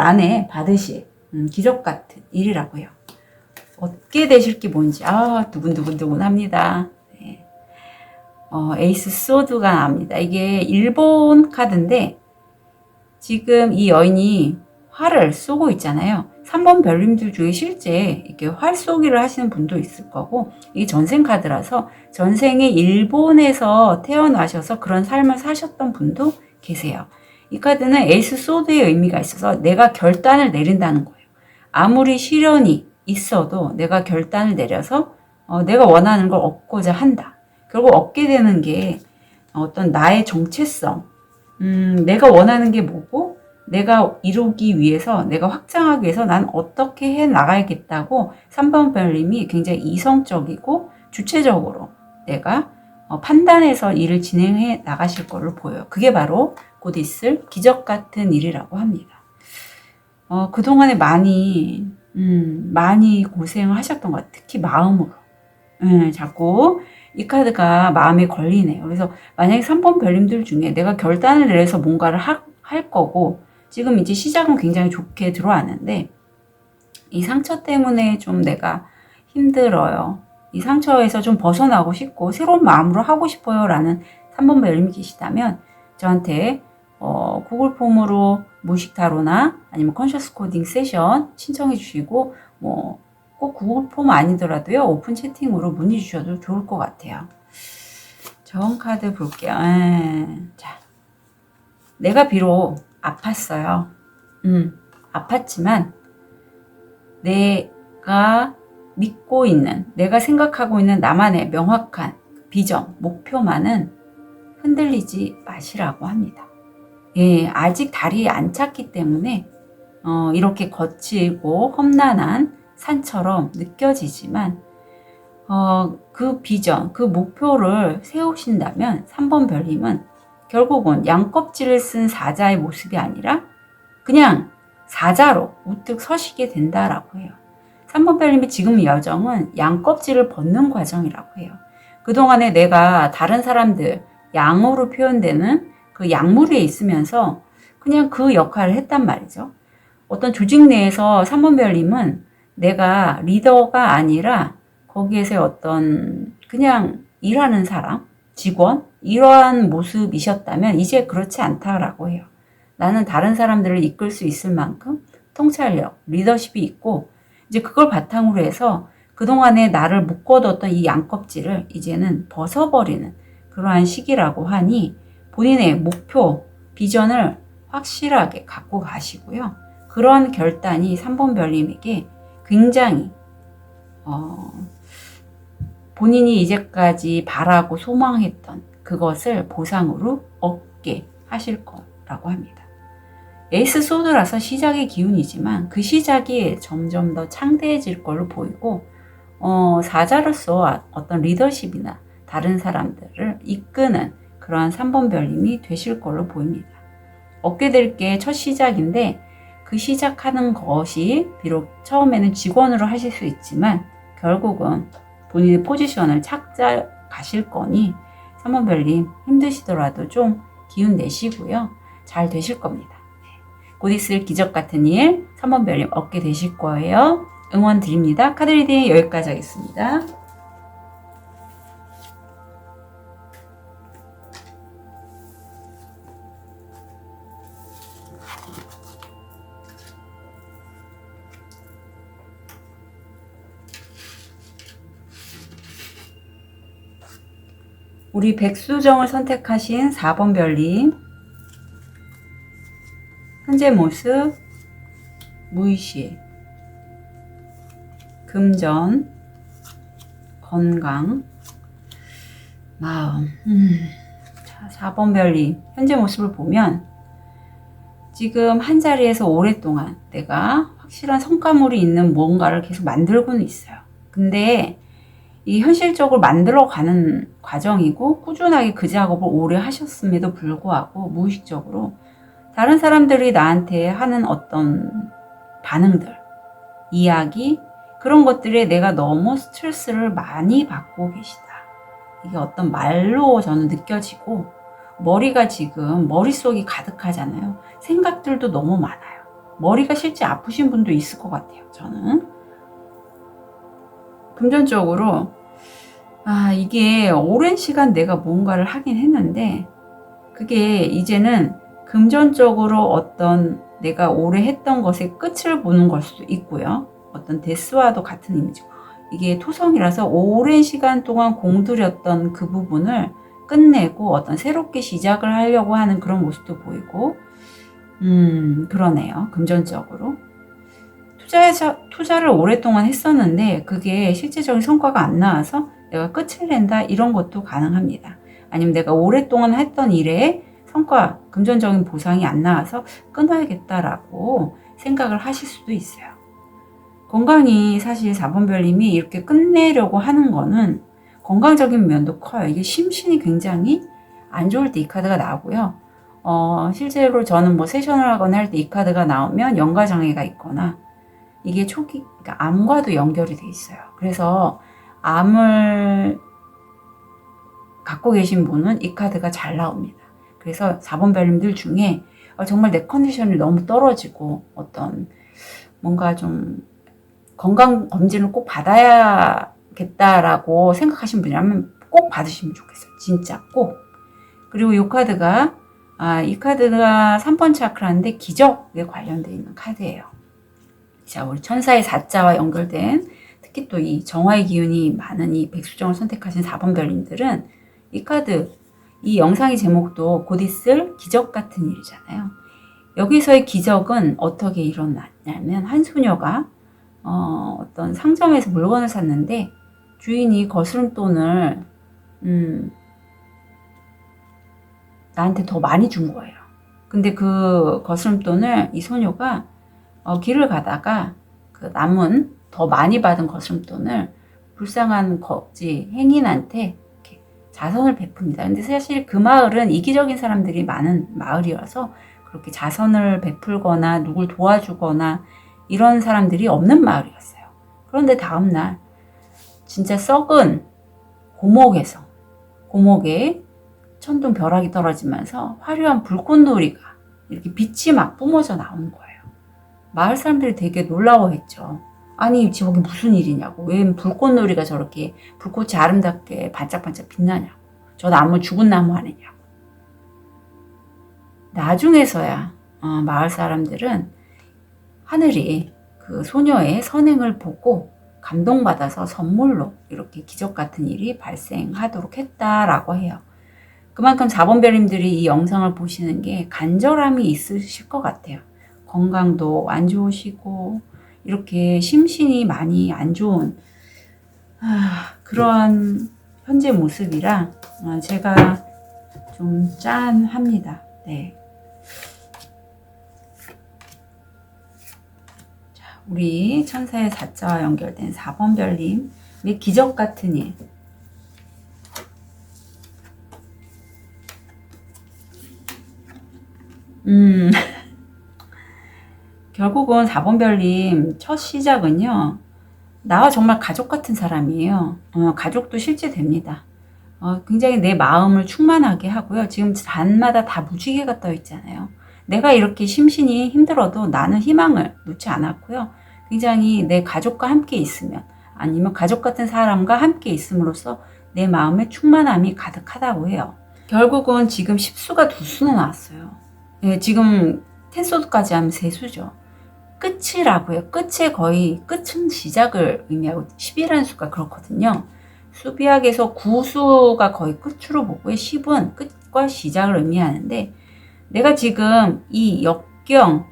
안에 받으실 기적 같은 일이라고 해요. 얻게 되실 게 뭔지 두근두근 합니다. 네. 에이스 소드가 나옵니다. 이게 일본 카드인데 지금 이 여인이 활을 쏘고 있잖아요. 3번 별님들 중에 실제 이렇게 활 쏘기를 하시는 분도 있을 거고, 이게 전생 카드라서 전생에 일본에서 태어나셔서 그런 삶을 사셨던 분도 계세요. 이 카드는 에이스 소드의 의미가 있어서 내가 결단을 내린다는 거예요. 아무리 시련이 있어도 내가 결단을 내려서 내가 원하는 걸 얻고자 한다. 결국 얻게 되는 게 어떤 나의 정체성, 내가 원하는 게 뭐고 내가 이루기 위해서, 내가 확장하기 위해서 난 어떻게 해 나가야겠다고 3번 별님이 굉장히 이성적이고 주체적으로 내가 판단해서 일을 진행해 나가실 걸로 보여요. 그게 바로 곧 있을 기적 같은 일이라고 합니다. 그동안에 많이 고생을 하셨던 것 같아요. 특히 마음으로. 자꾸 이 카드가 마음에 걸리네요. 그래서 만약에 3번 별님들 중에 내가 결단을 내려서 뭔가를 할 거고, 지금 이제 시작은 굉장히 좋게 들어왔는데 이 상처 때문에 좀 내가 힘들어요. 이 상처에서 좀 벗어나고 싶고 새로운 마음으로 하고 싶어요 라는 3번 별님이 계시다면 저한테 구글 폼으로 무의식 타로나 아니면 컨셔스 코딩 세션 신청해 주시고, 꼭 구글 폼 아니더라도요, 오픈 채팅으로 문의 주셔도 좋을 것 같아요. 정 카드 볼게요. 자, 내가 비록 아팠어요. 아팠지만 내가 믿고 있는, 내가 생각하고 있는 나만의 명확한 비전, 목표만은 흔들리지 마시라고 합니다. 예, 아직 다리에 안 찼기 때문에 이렇게 거칠고 험난한 산처럼 느껴지지만 그 비전, 그 목표를 세우신다면 3번 별님은 결국은 양껍질을 쓴 사자의 모습이 아니라 그냥 사자로 우뚝 서시게 된다라고 해요. 3번 별님의 지금 여정은 양껍질을 벗는 과정이라고 해요. 그동안에 내가 다른 사람들, 양으로 표현되는 그 약물에 있으면서 그냥 그 역할을 했단 말이죠. 어떤 조직 내에서 3번 별님은 내가 리더가 아니라 거기에서 어떤 그냥 일하는 사람, 직원, 이러한 모습이셨다면 이제 그렇지 않다라고 해요. 나는 다른 사람들을 이끌 수 있을 만큼 통찰력, 리더십이 있고, 이제 그걸 바탕으로 해서 그동안에 나를 묶어뒀던 이 양껍질을 이제는 벗어버리는 그러한 시기라고 하니, 본인의 목표, 비전을 확실하게 갖고 가시고요. 그런 결단이 3번 별님에게 굉장히 본인이 이제까지 바라고 소망했던 그것을 보상으로 얻게 하실 거라고 합니다. 에이스 소드라서 시작의 기운이지만 그 시작이 점점 더 창대해질 걸로 보이고 사자로서 어떤 리더십이나 다른 사람들을 이끄는 그러한 3번 별님이 되실 걸로 보입니다. 얻게 될 게 첫 시작인데 그 시작하는 것이 비록 처음에는 직원으로 하실 수 있지만 결국은 본인의 포지션을 찾아 가실 거니 3번 별님 힘드시더라도 좀 기운 내시고요. 잘 되실 겁니다. 곧 있을 기적 같은 일 3번 별님 얻게 되실 거예요. 응원 드립니다. 카드 리딩 여기까지 하겠습니다. 우리 백수정을 선택하신 4번 별님 현재 모습, 무의식, 금전, 건강, 마음. 자, 4번 별님 현재 모습을 보면 지금 한 자리에서 오랫동안 내가 확실한 성과물이 있는 뭔가를 계속 만들고는 있어요. 근데 이 현실적으로 만들어가는 과정이고 꾸준하게 그 작업을 오래 하셨음에도 불구하고 무의식적으로 다른 사람들이 나한테 하는 어떤 반응들, 이야기, 그런 것들에 내가 너무 스트레스를 많이 받고 계시다. 이게 어떤 말로 저는 느껴지고 머리가 지금 머릿속이 가득하잖아요. 생각들도 너무 많아요. 머리가 실제 아프신 분도 있을 것 같아요. 저는. 금전적으로 이게 오랜 시간 내가 뭔가를 하긴 했는데 그게 이제는 금전적으로 어떤 내가 오래 했던 것의 끝을 보는 걸 수도 있고요. 어떤 데스와도 같은 이미지고 이게 토성이라서 오랜 시간 동안 공들였던 그 부분을 끝내고 어떤 새롭게 시작을 하려고 하는 그런 모습도 보이고 그러네요. 금전적으로. 투자를 오랫동안 했었는데 그게 실제적인 성과가 안 나와서 내가 끝을 낸다 이런 것도 가능합니다. 아니면 내가 오랫동안 했던 일에 성과, 금전적인 보상이 안 나와서 끊어야겠다라고 생각을 하실 수도 있어요. 건강이 사실 4번 별님이 이렇게 끝내려고 하는 거는 건강적인 면도 커요. 이게 심신이 굉장히 안 좋을 때 이 카드가 나오고요. 실제로 저는 뭐 세션을 하거나 할 때 이 카드가 나오면 연가장애가 있거나 이게 그러니까 암과도 연결이 돼 있어요. 그래서 암을 갖고 계신 분은 이 카드가 잘 나옵니다. 그래서 4번 별님들 중에 정말 내 컨디션이 너무 떨어지고 어떤 뭔가 좀 건강 검진을 꼭 받아야겠다라고 생각하신 분이라면 꼭 받으시면 좋겠어요. 진짜 꼭. 그리고 이 카드가 이 카드가 3번 차크라인데 기적에 관련되어 있는 카드예요. 자, 우리 천사의 4자와 연결된 특히 또 이 정화의 기운이 많은 이 백수정을 선택하신 4번 별님들은 이 카드, 이 영상의 제목도 곧 있을 기적 같은 일이잖아요. 여기서의 기적은 어떻게 일어났냐면 한 소녀가 어떤 상점에서 물건을 샀는데 주인이 거스름돈을 나한테 더 많이 준 거예요. 근데 그 거스름돈을 이 소녀가 길을 가다가 그 남은 더 많이 받은 거스름돈을 불쌍한 거지 행인한테 이렇게 자선을 베풉니다. 근데 사실 그 마을은 이기적인 사람들이 많은 마을이어서 그렇게 자선을 베풀거나 누굴 도와주거나 이런 사람들이 없는 마을이었어요. 그런데 다음날 진짜 썩은 고목에 천둥 벼락이 떨어지면서 화려한 불꽃놀이가 이렇게 빛이 막 뿜어져 나온 거예요. 마을 사람들이 되게 놀라워했죠. 아니 저게 무슨 일이냐고. 왜 불꽃놀이가 저렇게 불꽃이 아름답게 반짝반짝 빛나냐고. 저 나무 죽은 나무 아니냐고. 나중에서야 마을 사람들은 하늘이 그 소녀의 선행을 보고 감동받아서 선물로 이렇게 기적 같은 일이 발생하도록 했다라고 해요. 그만큼 4번 별님들이 이 영상을 보시는 게 간절함이 있으실 것 같아요. 건강도 안 좋으시고 이렇게 심신이 많이 안 좋은 그런 현재 모습이라 제가 좀 짠합니다. 네. 자, 우리 천사의 4자와 연결된 4번 별님의 기적 같은 일. 결국은 4번 별님 첫 시작은요. 나와 정말 가족 같은 사람이에요. 가족도 실제 됩니다. 굉장히 내 마음을 충만하게 하고요. 지금 단마다 다 무지개가 떠 있잖아요. 내가 이렇게 심신이 힘들어도 나는 희망을 놓지 않았고요. 굉장히 내 가족과 함께 있으면 아니면 가족 같은 사람과 함께 있음으로써 내 마음에 충만함이 가득하다고 해요. 결국은 지금 10수가 2수나 나왔어요. 예, 지금 텐소드까지 하면 3수죠. 끝이라고요. 끝에 거의 끝은 시작을 의미하고 10이라는 수가 그렇거든요. 수비학에서 9수가 거의 끝으로 보고요. 10은 끝과 시작을 의미하는데 내가 지금 이 역경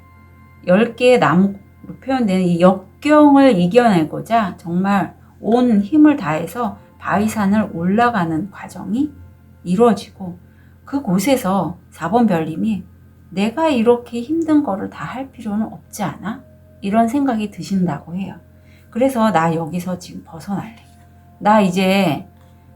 10개의 나무로 표현되는 이 역경을 이겨내고자 정말 온 힘을 다해서 바위산을 올라가는 과정이 이루어지고 그곳에서 4번 별님이 내가 이렇게 힘든 거를 다 할 필요는 없지 않아? 이런 생각이 드신다고 해요. 그래서 나 여기서 지금 벗어날래. 나 이제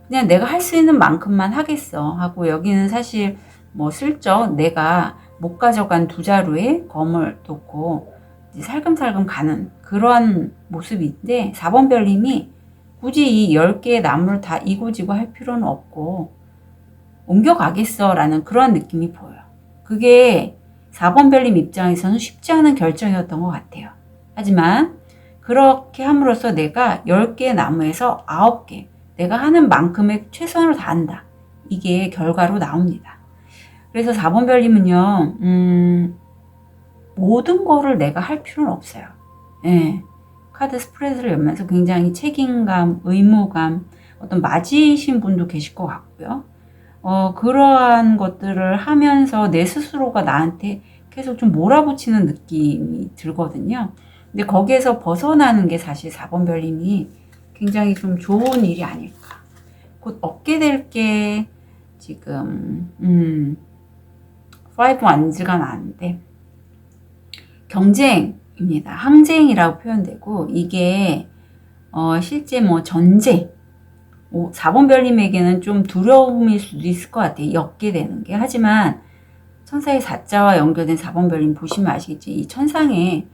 그냥 내가 할 수 있는 만큼만 하겠어 하고 여기는 사실 뭐 슬쩍 내가 못 가져간 2자루에 검을 놓고 살금살금 가는 그런 모습인데 4번 별님이 굳이 이 10개의 나무를 다 이고지고 할 필요는 없고 옮겨가겠어 라는 그런 느낌이 보여요. 그게 4번 별님 입장에서는 쉽지 않은 결정이었던 것 같아요. 하지만 그렇게 함으로써 내가 10개의 나무에서 9개 내가 하는 만큼의 최선을 다한다. 이게 결과로 나옵니다. 그래서 4번 별님은요. 모든 거를 내가 할 필요는 없어요. 예. 카드 스프레드를 열면서 굉장히 책임감, 의무감, 어떤 맞이신 분도 계실 것 같고요. 그러한 것들을 하면서 내 스스로가 나한테 계속 좀 몰아붙이는 느낌이 들거든요. 근데 거기에서 벗어나는 게 사실 4번 별님이 굉장히 좀 좋은 일이 아닐까. 곧 얻게 될 게 지금 5 완즈가 나왔는데 경쟁입니다. 항쟁이라고 표현되고 이게 실제 뭐 전쟁 4번 별님에게는 좀 두려움일 수도 있을 것 같아요. 엮게 되는 게. 하지만 천사의 4자와 연결된 4번 별님 보시면 아시겠지. 이 천상에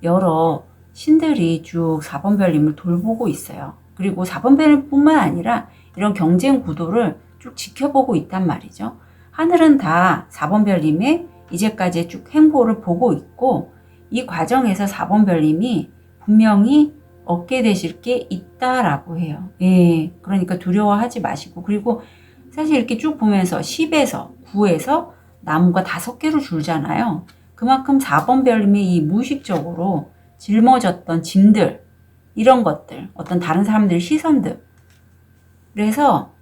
여러 신들이 쭉 4번 별님을 돌보고 있어요. 그리고 4번 별님뿐만 아니라 이런 경쟁 구도를 쭉 지켜보고 있단 말이죠. 하늘은 다 4번 별님의 이제까지의 쭉 행보를 보고 있고 이 과정에서 4번 별님이 분명히 얻게 되실 게 있다라고 해요. 예, 그러니까 두려워하지 마시고 그리고 사실 이렇게 쭉 보면서 10에서 9에서 나무가 5개로 줄잖아요. 그만큼 4번 별님이 이 무의식적으로 짊어졌던 짐들 이런 것들 어떤 다른 사람들의 시선들 그래서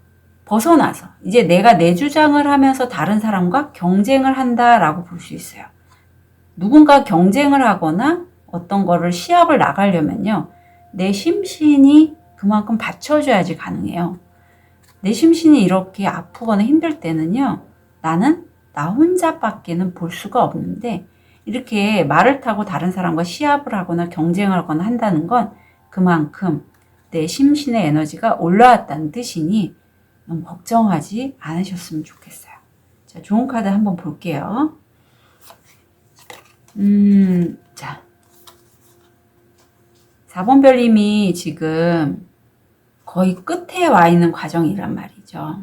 벗어나서 이제 내가 내 주장을 하면서 다른 사람과 경쟁을 한다라고 볼 수 있어요. 누군가 경쟁을 하거나 어떤 거를 시합을 나가려면요. 내 심신이 그만큼 받쳐줘야지 가능해요. 내 심신이 이렇게 아프거나 힘들 때는요. 나는 나 혼자밖에는 볼 수가 없는데 이렇게 말을 타고 다른 사람과 시합을 하거나 경쟁을 하거나 한다는 건 그만큼 내 심신의 에너지가 올라왔다는 뜻이니 너무 걱정하지 않으셨으면 좋겠어요. 자, 좋은 카드 한번 볼게요. 자. 4번 별님이 지금 거의 끝에 와 있는 과정이란 말이죠.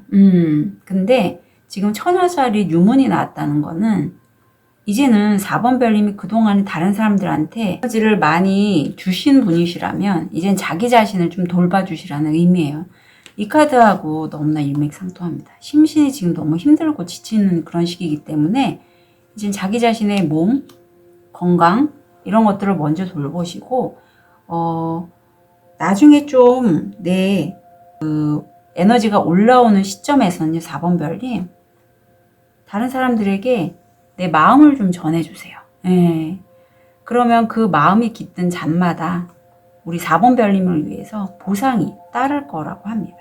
근데 지금 천하자리 유문이 나왔다는 거는 이제는 4번 별님이 그동안 다른 사람들한테 에너지를 많이 주신 분이시라면 이젠 자기 자신을 좀 돌봐주시라는 의미예요. 이 카드하고 너무나 일맥상통합니다. 심신이 지금 너무 힘들고 지치는 그런 시기이기 때문에 이젠 자기 자신의 몸, 건강 이런 것들을 먼저 돌보시고 나중에 좀 내 에너지가 올라오는 시점에서는요, 4번 별님, 다른 사람들에게 내 마음을 좀 전해주세요. 예. 그러면 그 마음이 깃든 잔마다 우리 4번 별님을 위해서 보상이 따를 거라고 합니다.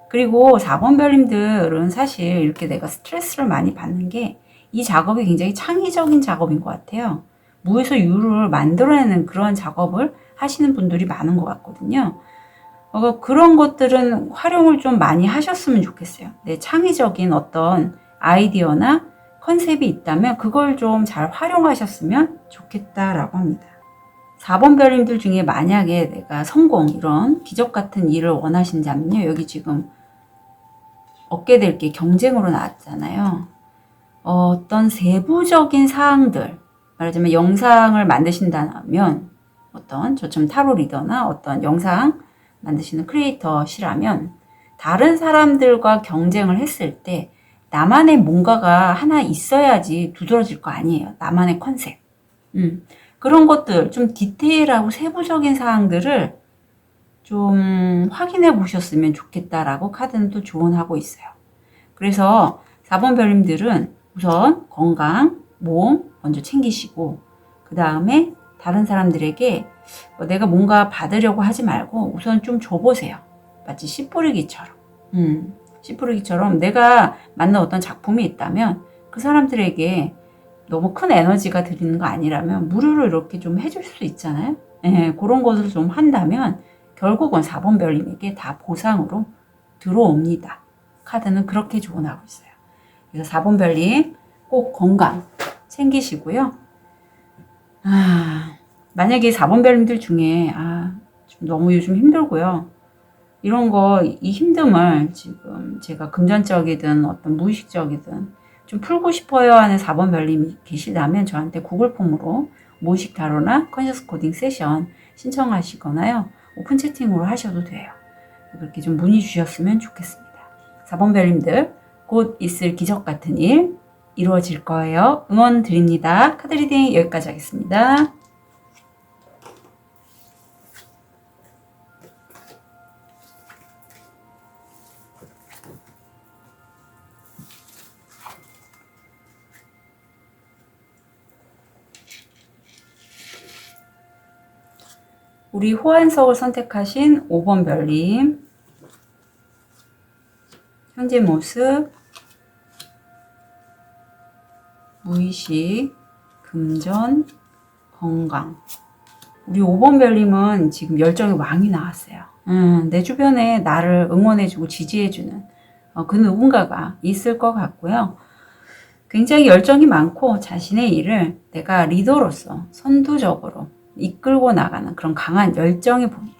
그리고 4번 별님들은 사실 이렇게 내가 스트레스를 많이 받는 게 이 작업이 굉장히 창의적인 작업인 것 같아요. 무에서 유를 만들어내는 그런 작업을 하시는 분들이 많은 것 같거든요. 그런 것들은 활용을 좀 많이 하셨으면 좋겠어요. 내 창의적인 어떤 아이디어나 컨셉이 있다면 그걸 좀 잘 활용하셨으면 좋겠다라고 합니다. 4번 별님들 중에 만약에 내가 성공, 이런 기적 같은 일을 원하신다면요. 여기 지금 얻게 될 게 경쟁으로 나왔잖아요. 어떤 세부적인 사항들, 말하자면 영상을 만드신다면 어떤 저처럼 타로 리더나 어떤 영상 만드시는 크리에이터시라면 다른 사람들과 경쟁을 했을 때 나만의 뭔가가 하나 있어야지 두드러질 거 아니에요. 나만의 컨셉. 그런 것들, 좀 디테일하고 세부적인 사항들을 좀 확인해 보셨으면 좋겠다라고 카드는 또 조언하고 있어요. 그래서 4번 별님들은 우선 건강, 몸 먼저 챙기시고 그 다음에 다른 사람들에게 내가 뭔가 받으려고 하지 말고 우선 좀 줘보세요. 마치 씨 뿌리기처럼. 씨 뿌리기처럼 내가 만든 어떤 작품이 있다면 그 사람들에게 너무 큰 에너지가 들이는 거 아니라면 무료로 이렇게 좀 해줄 수 있잖아요. 예, 그런 것을 좀 한다면 결국은 4번 별님에게 다 보상으로 들어옵니다. 카드는 그렇게 조언하고 있어요. 그래서 4번 별님 꼭 건강 챙기시고요. 만약에 4번 별님들 중에 좀 너무 요즘 힘들고요. 이런 거, 이 힘듦을 지금 제가 금전적이든 어떤 무의식적이든 좀 풀고 싶어요 하는 4번 별님이 계시다면 저한테 구글 폼으로 무의식 타로나 컨셔스 코딩 세션 신청하시거나요. 오픈 채팅으로 하셔도 돼요. 그렇게 좀 문의 주셨으면 좋겠습니다. 4번 별님들 곧 있을 기적 같은 일 이루어질 거예요. 응원 드립니다. 카드 리딩 여기까지 하겠습니다. 우리 호환석을 선택하신 5번 별님 현재 모습, 무의식, 금전, 건강. 우리 5번 별님은 지금 열정의 왕이 나왔어요. 내 주변에 나를 응원해주고 지지해주는 그 누군가가 있을 것 같고요. 굉장히 열정이 많고 자신의 일을 내가 리더로서 선두적으로 이끌고 나가는 그런 강한 열정이 보입니다.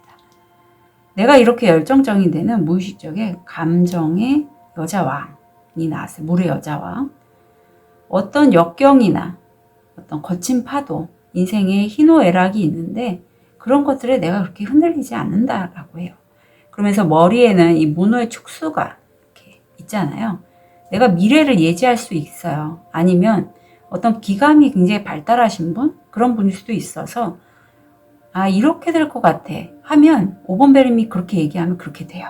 내가 이렇게 열정적인 데는 무의식적인 감정의 여자왕이 나왔어요. 물의 여자왕. 어떤 역경이나 어떤 거친 파도, 인생의 희노애락이 있는데 그런 것들에 내가 그렇게 흔들리지 않는다라고 해요. 그러면서 머리에는 이 문호의 축수가 이렇게 있잖아요. 내가 미래를 예지할 수 있어요. 아니면 어떤 기감이 굉장히 발달하신 분? 그런 분일 수도 있어서 이렇게 될 것 같아 하면 5번 별님이 그렇게 얘기하면 그렇게 돼요.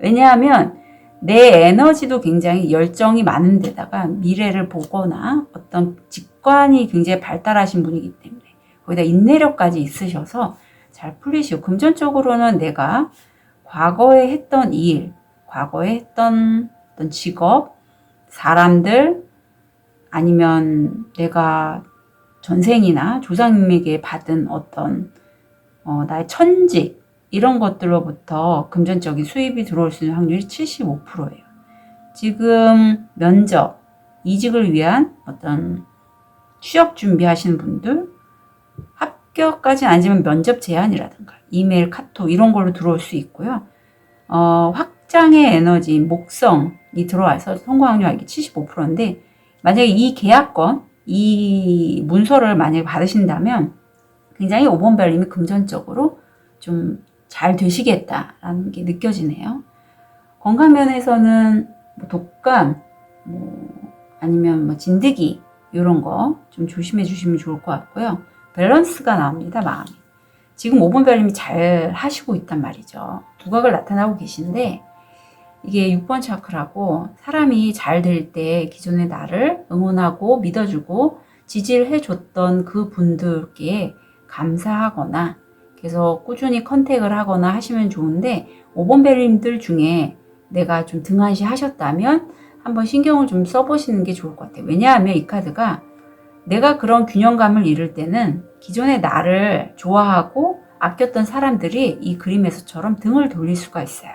왜냐하면 내 에너지도 굉장히 열정이 많은 데다가 미래를 보거나 어떤 직관이 굉장히 발달하신 분이기 때문에 거기다 인내력까지 있으셔서 잘 풀리시고 금전적으로는 내가 과거에 했던 일, 과거에 했던 어떤 직업, 사람들 아니면 내가 전생이나 조상님에게 받은 어떤 나의 천직 이런 것들로부터 금전적인 수입이 들어올 수 있는 확률이 75%예요. 지금 면접, 이직을 위한 어떤 취업 준비하시는 분들 합격까지는 아니지만 면접 제안이라든가 이메일, 카톡 이런 걸로 들어올 수 있고요. 확장의 에너지, 목성이 들어와서 성공 확률이 75%인데 만약에 이 계약권, 이 문서를 만약에 받으신다면 굉장히 5번 별님이 금전적으로 좀 잘 되시겠다라는 게 느껴지네요. 건강 면에서는 독감, 아니면 진드기 이런 거 좀 조심해 주시면 좋을 것 같고요. 밸런스가 나옵니다. 마음이. 지금 5번 별님이 잘 하시고 있단 말이죠. 두각을 나타나고 계신데 이게 6번 차크라고 사람이 잘 될 때 기존에 나를 응원하고 믿어주고 지지를 해줬던 그 분들께 감사하거나 계속 꾸준히 컨택을 하거나 하시면 좋은데 5번 벨님들 중에 내가 좀 등한시 하셨다면 한번 신경을 좀 써보시는 게 좋을 것 같아요. 왜냐하면 이 카드가 내가 그런 균형감을 잃을 때는 기존에 나를 좋아하고 아꼈던 사람들이 이 그림에서처럼 등을 돌릴 수가 있어요.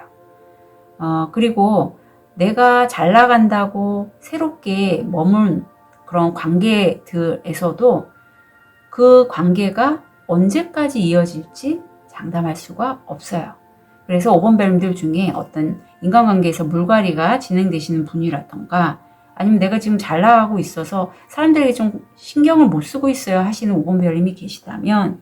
그리고 내가 잘 나간다고 새롭게 머문 그런 관계들에서도 그 관계가 언제까지 이어질지 장담할 수가 없어요. 그래서 5번 벨님들 중에 어떤 인간관계에서 물갈이가 진행되시는 분이라던가 아니면 내가 지금 잘 나가고 있어서 사람들에게 좀 신경을 못 쓰고 있어요 하시는 5번 벨님이 계시다면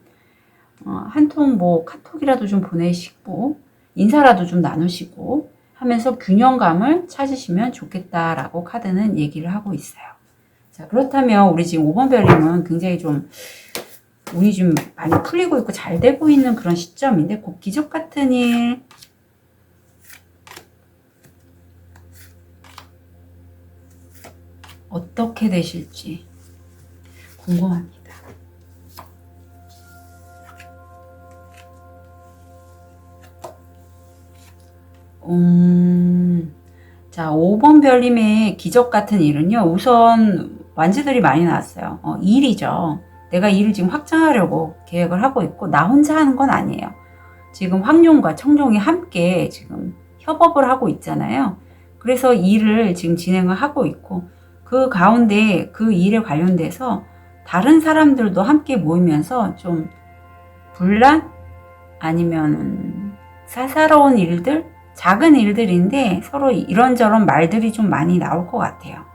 한 통 뭐 카톡이라도 좀 보내시고 인사라도 좀 나누시고 하면서 균형감을 찾으시면 좋겠다라고 카드는 얘기를 하고 있어요. 자, 그렇다면 우리 지금 5번 벨님은 굉장히 좀 운이 좀 많이 풀리고 있고 잘 되고 있는 그런 시점인데 곧 기적 같은 일 어떻게 되실지 궁금합니다. 자, 5번 별님의 기적 같은 일은요, 우선 완즈들이 많이 나왔어요. 일이죠. 내가 일을 지금 확장하려고 계획을 하고 있고, 나 혼자 하는 건 아니에요. 지금 황룡과 청룡이 함께 지금 협업을 하고 있잖아요. 그래서 일을 지금 진행을 하고 있고, 그 가운데 그 일에 관련돼서 다른 사람들도 함께 모이면서 좀 분란? 아니면 사사로운 일들? 작은 일들인데 서로 이런저런 말들이 좀 많이 나올 것 같아요.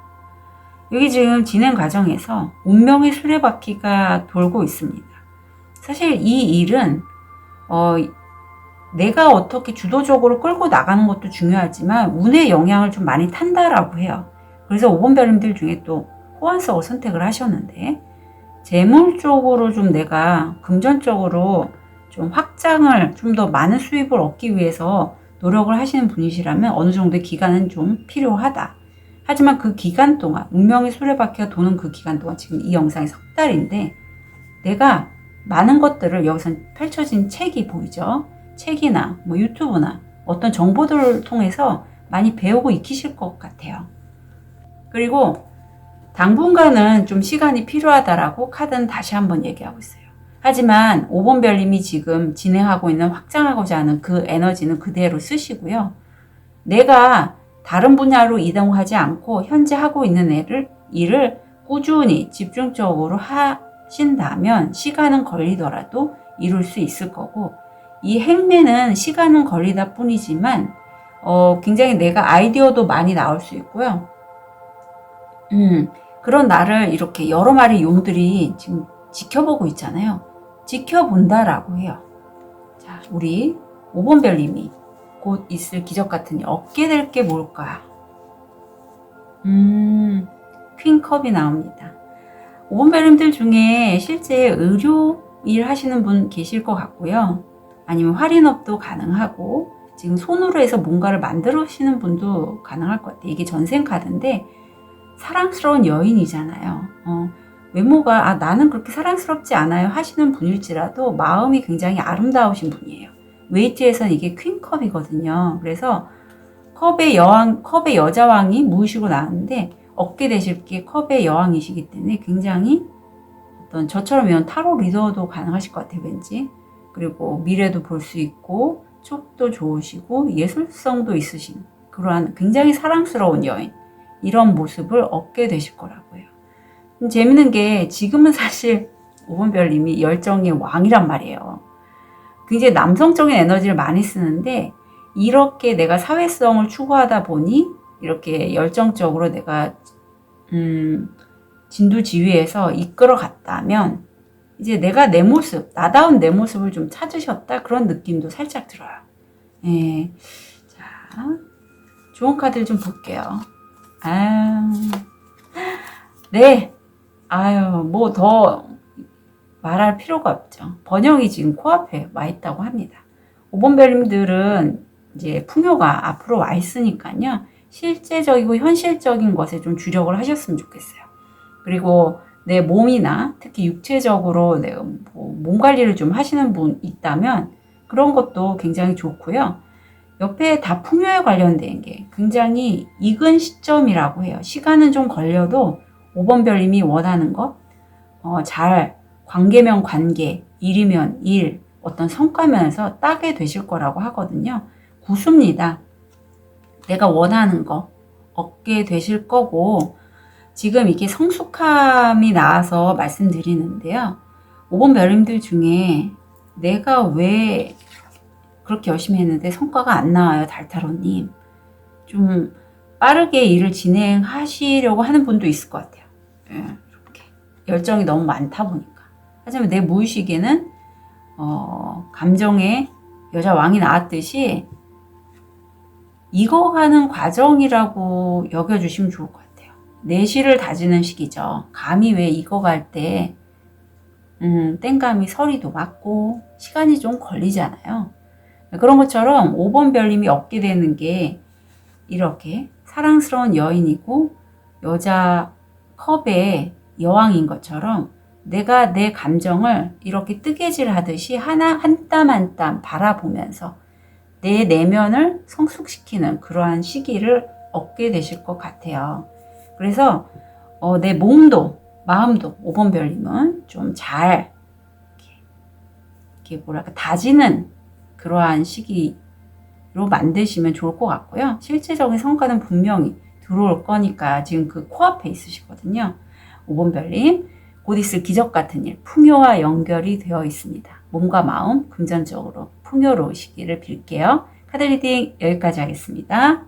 여기 지금 진행 과정에서 운명의 수레바퀴가 돌고 있습니다. 사실 이 일은 내가 어떻게 주도적으로 끌고 나가는 것도 중요하지만 운의 영향을 좀 많이 탄다라고 해요. 그래서 5번 별님들 중에 또 호환석을 선택을 하셨는데 재물 쪽으로 좀 내가 금전적으로 좀 확장을 좀 더 많은 수입을 얻기 위해서 노력을 하시는 분이시라면 어느 정도의 기간은 좀 필요하다. 하지만 그 기간 동안 운명의 수레바퀴가 도는 그 기간 동안 지금 이 영상이 석 달인데 내가 많은 것들을 여기서 펼쳐진 책이 보이죠. 책이나 뭐 유튜브나 어떤 정보들을 통해서 많이 배우고 익히실 것 같아요. 그리고 당분간은 좀 시간이 필요하다라고 카드는 다시 한번 얘기하고 있어요. 하지만 5번 별님이 지금 진행하고 있는 확장하고자 하는 그 에너지는 그대로 쓰시고요. 내가 다른 분야로 이동하지 않고 현재 하고 있는 일을 꾸준히 집중적으로 하신다면 시간은 걸리더라도 이룰 수 있을 거고 이 행매는 시간은 걸리다 뿐이지만 굉장히 내가 아이디어도 많이 나올 수 있고요. 그런 나를 이렇게 여러 마리 용들이 지금 지켜보고 있잖아요. 지켜본다라고 해요. 자, 우리 5번 별님이 곧 있을 기적 같은 일, 얻게 될 게 뭘까? 퀸컵이 나옵니다. 5번 별님들 중에 실제 의료 일 하시는 분 계실 것 같고요. 아니면 할인업도 가능하고 지금 손으로 해서 뭔가를 만들으시는 분도 가능할 것 같아요. 이게 전생 카드인데 사랑스러운 여인이잖아요. 외모가 나는 그렇게 사랑스럽지 않아요 하시는 분일지라도 마음이 굉장히 아름다우신 분이에요. 웨이트에서는 이게 퀸컵이거든요. 그래서 컵의 여자왕이 무의식으로 나왔는데 얻게 되실 게 컵의 여왕이시기 때문에 굉장히 어떤 저처럼 이런 타로 리더도 가능하실 것 같아요. 왠지. 그리고 미래도 볼 수 있고 촉도 좋으시고 예술성도 있으신 그러한 굉장히 사랑스러운 여인, 이런 모습을 얻게 되실 거라고 해요. 재밌는 게 지금은 사실 5번 별님이 열정의 왕이란 말이에요. 굉장히 남성적인 에너지를 많이 쓰는데 이렇게 내가 사회성을 추구하다 보니 이렇게 열정적으로 내가 진두지휘해서 이끌어 갔다면 이제 내가 내 모습, 나다운 내 모습을 좀 찾으셨다 그런 느낌도 살짝 들어요. 예. 자, 좋은 카드를 좀 볼게요. 네. 뭐 더 말할 필요가 없죠. 번영이 지금 코앞에 와 있다고 합니다. 5번 별님들은 이제 풍요가 앞으로 와 있으니까요. 실제적이고 현실적인 것에 좀 주력을 하셨으면 좋겠어요. 그리고 내 몸이나 특히 육체적으로 내가 몸 관리를 좀 하시는 분 있다면 그런 것도 굉장히 좋고요. 옆에 다 풍요에 관련된 게 굉장히 익은 시점이라고 해요. 시간은 좀 걸려도 5번 별님이 원하는 것, 잘 관계면 관계, 일이면 일, 어떤 성과면에서 따게 되실 거라고 하거든요. 구수입니다. 내가 원하는 거 얻게 되실 거고, 지금 이게 성숙함이 나와서 말씀드리는데요. 5번 별님들 중에 내가 왜 그렇게 열심히 했는데 성과가 안 나와요, 달타로님. 좀 빠르게 일을 진행하시려고 하는 분도 있을 것 같아요. 예, 이렇게 열정이 너무 많다 보니까. 하지만 내 무의식에는 감정의 여자 왕이 나왔듯이 익어가는 과정이라고 여겨주시면 좋을 것 같아요. 내실을 다지는 시기죠. 감이 왜 익어갈 때 땡감이 서리도 맞고 시간이 좀 걸리잖아요. 그런 것처럼 5번 별님이 얻게 되는 게 이렇게 사랑스러운 여인이고 여자 컵의 여왕인 것처럼 내가 내 감정을 이렇게 뜨개질 하듯이 하나 한 땀 한 땀 바라보면서 내 내면을 성숙시키는 그러한 시기를 얻게 되실 것 같아요. 그래서 내 몸도 마음도 5번 별님은 좀 잘 이렇게 뭐랄까 다지는 그러한 시기로 만드시면 좋을 것 같고요. 실제적인 성과는 분명히 들어올 거니까 지금 그 코앞에 있으시거든요. 5번 별님, 곧 있을 기적 같은 일, 풍요와 연결이 되어 있습니다. 몸과 마음 금전적으로 풍요로우시기를 빌게요. 카드 리딩 여기까지 하겠습니다.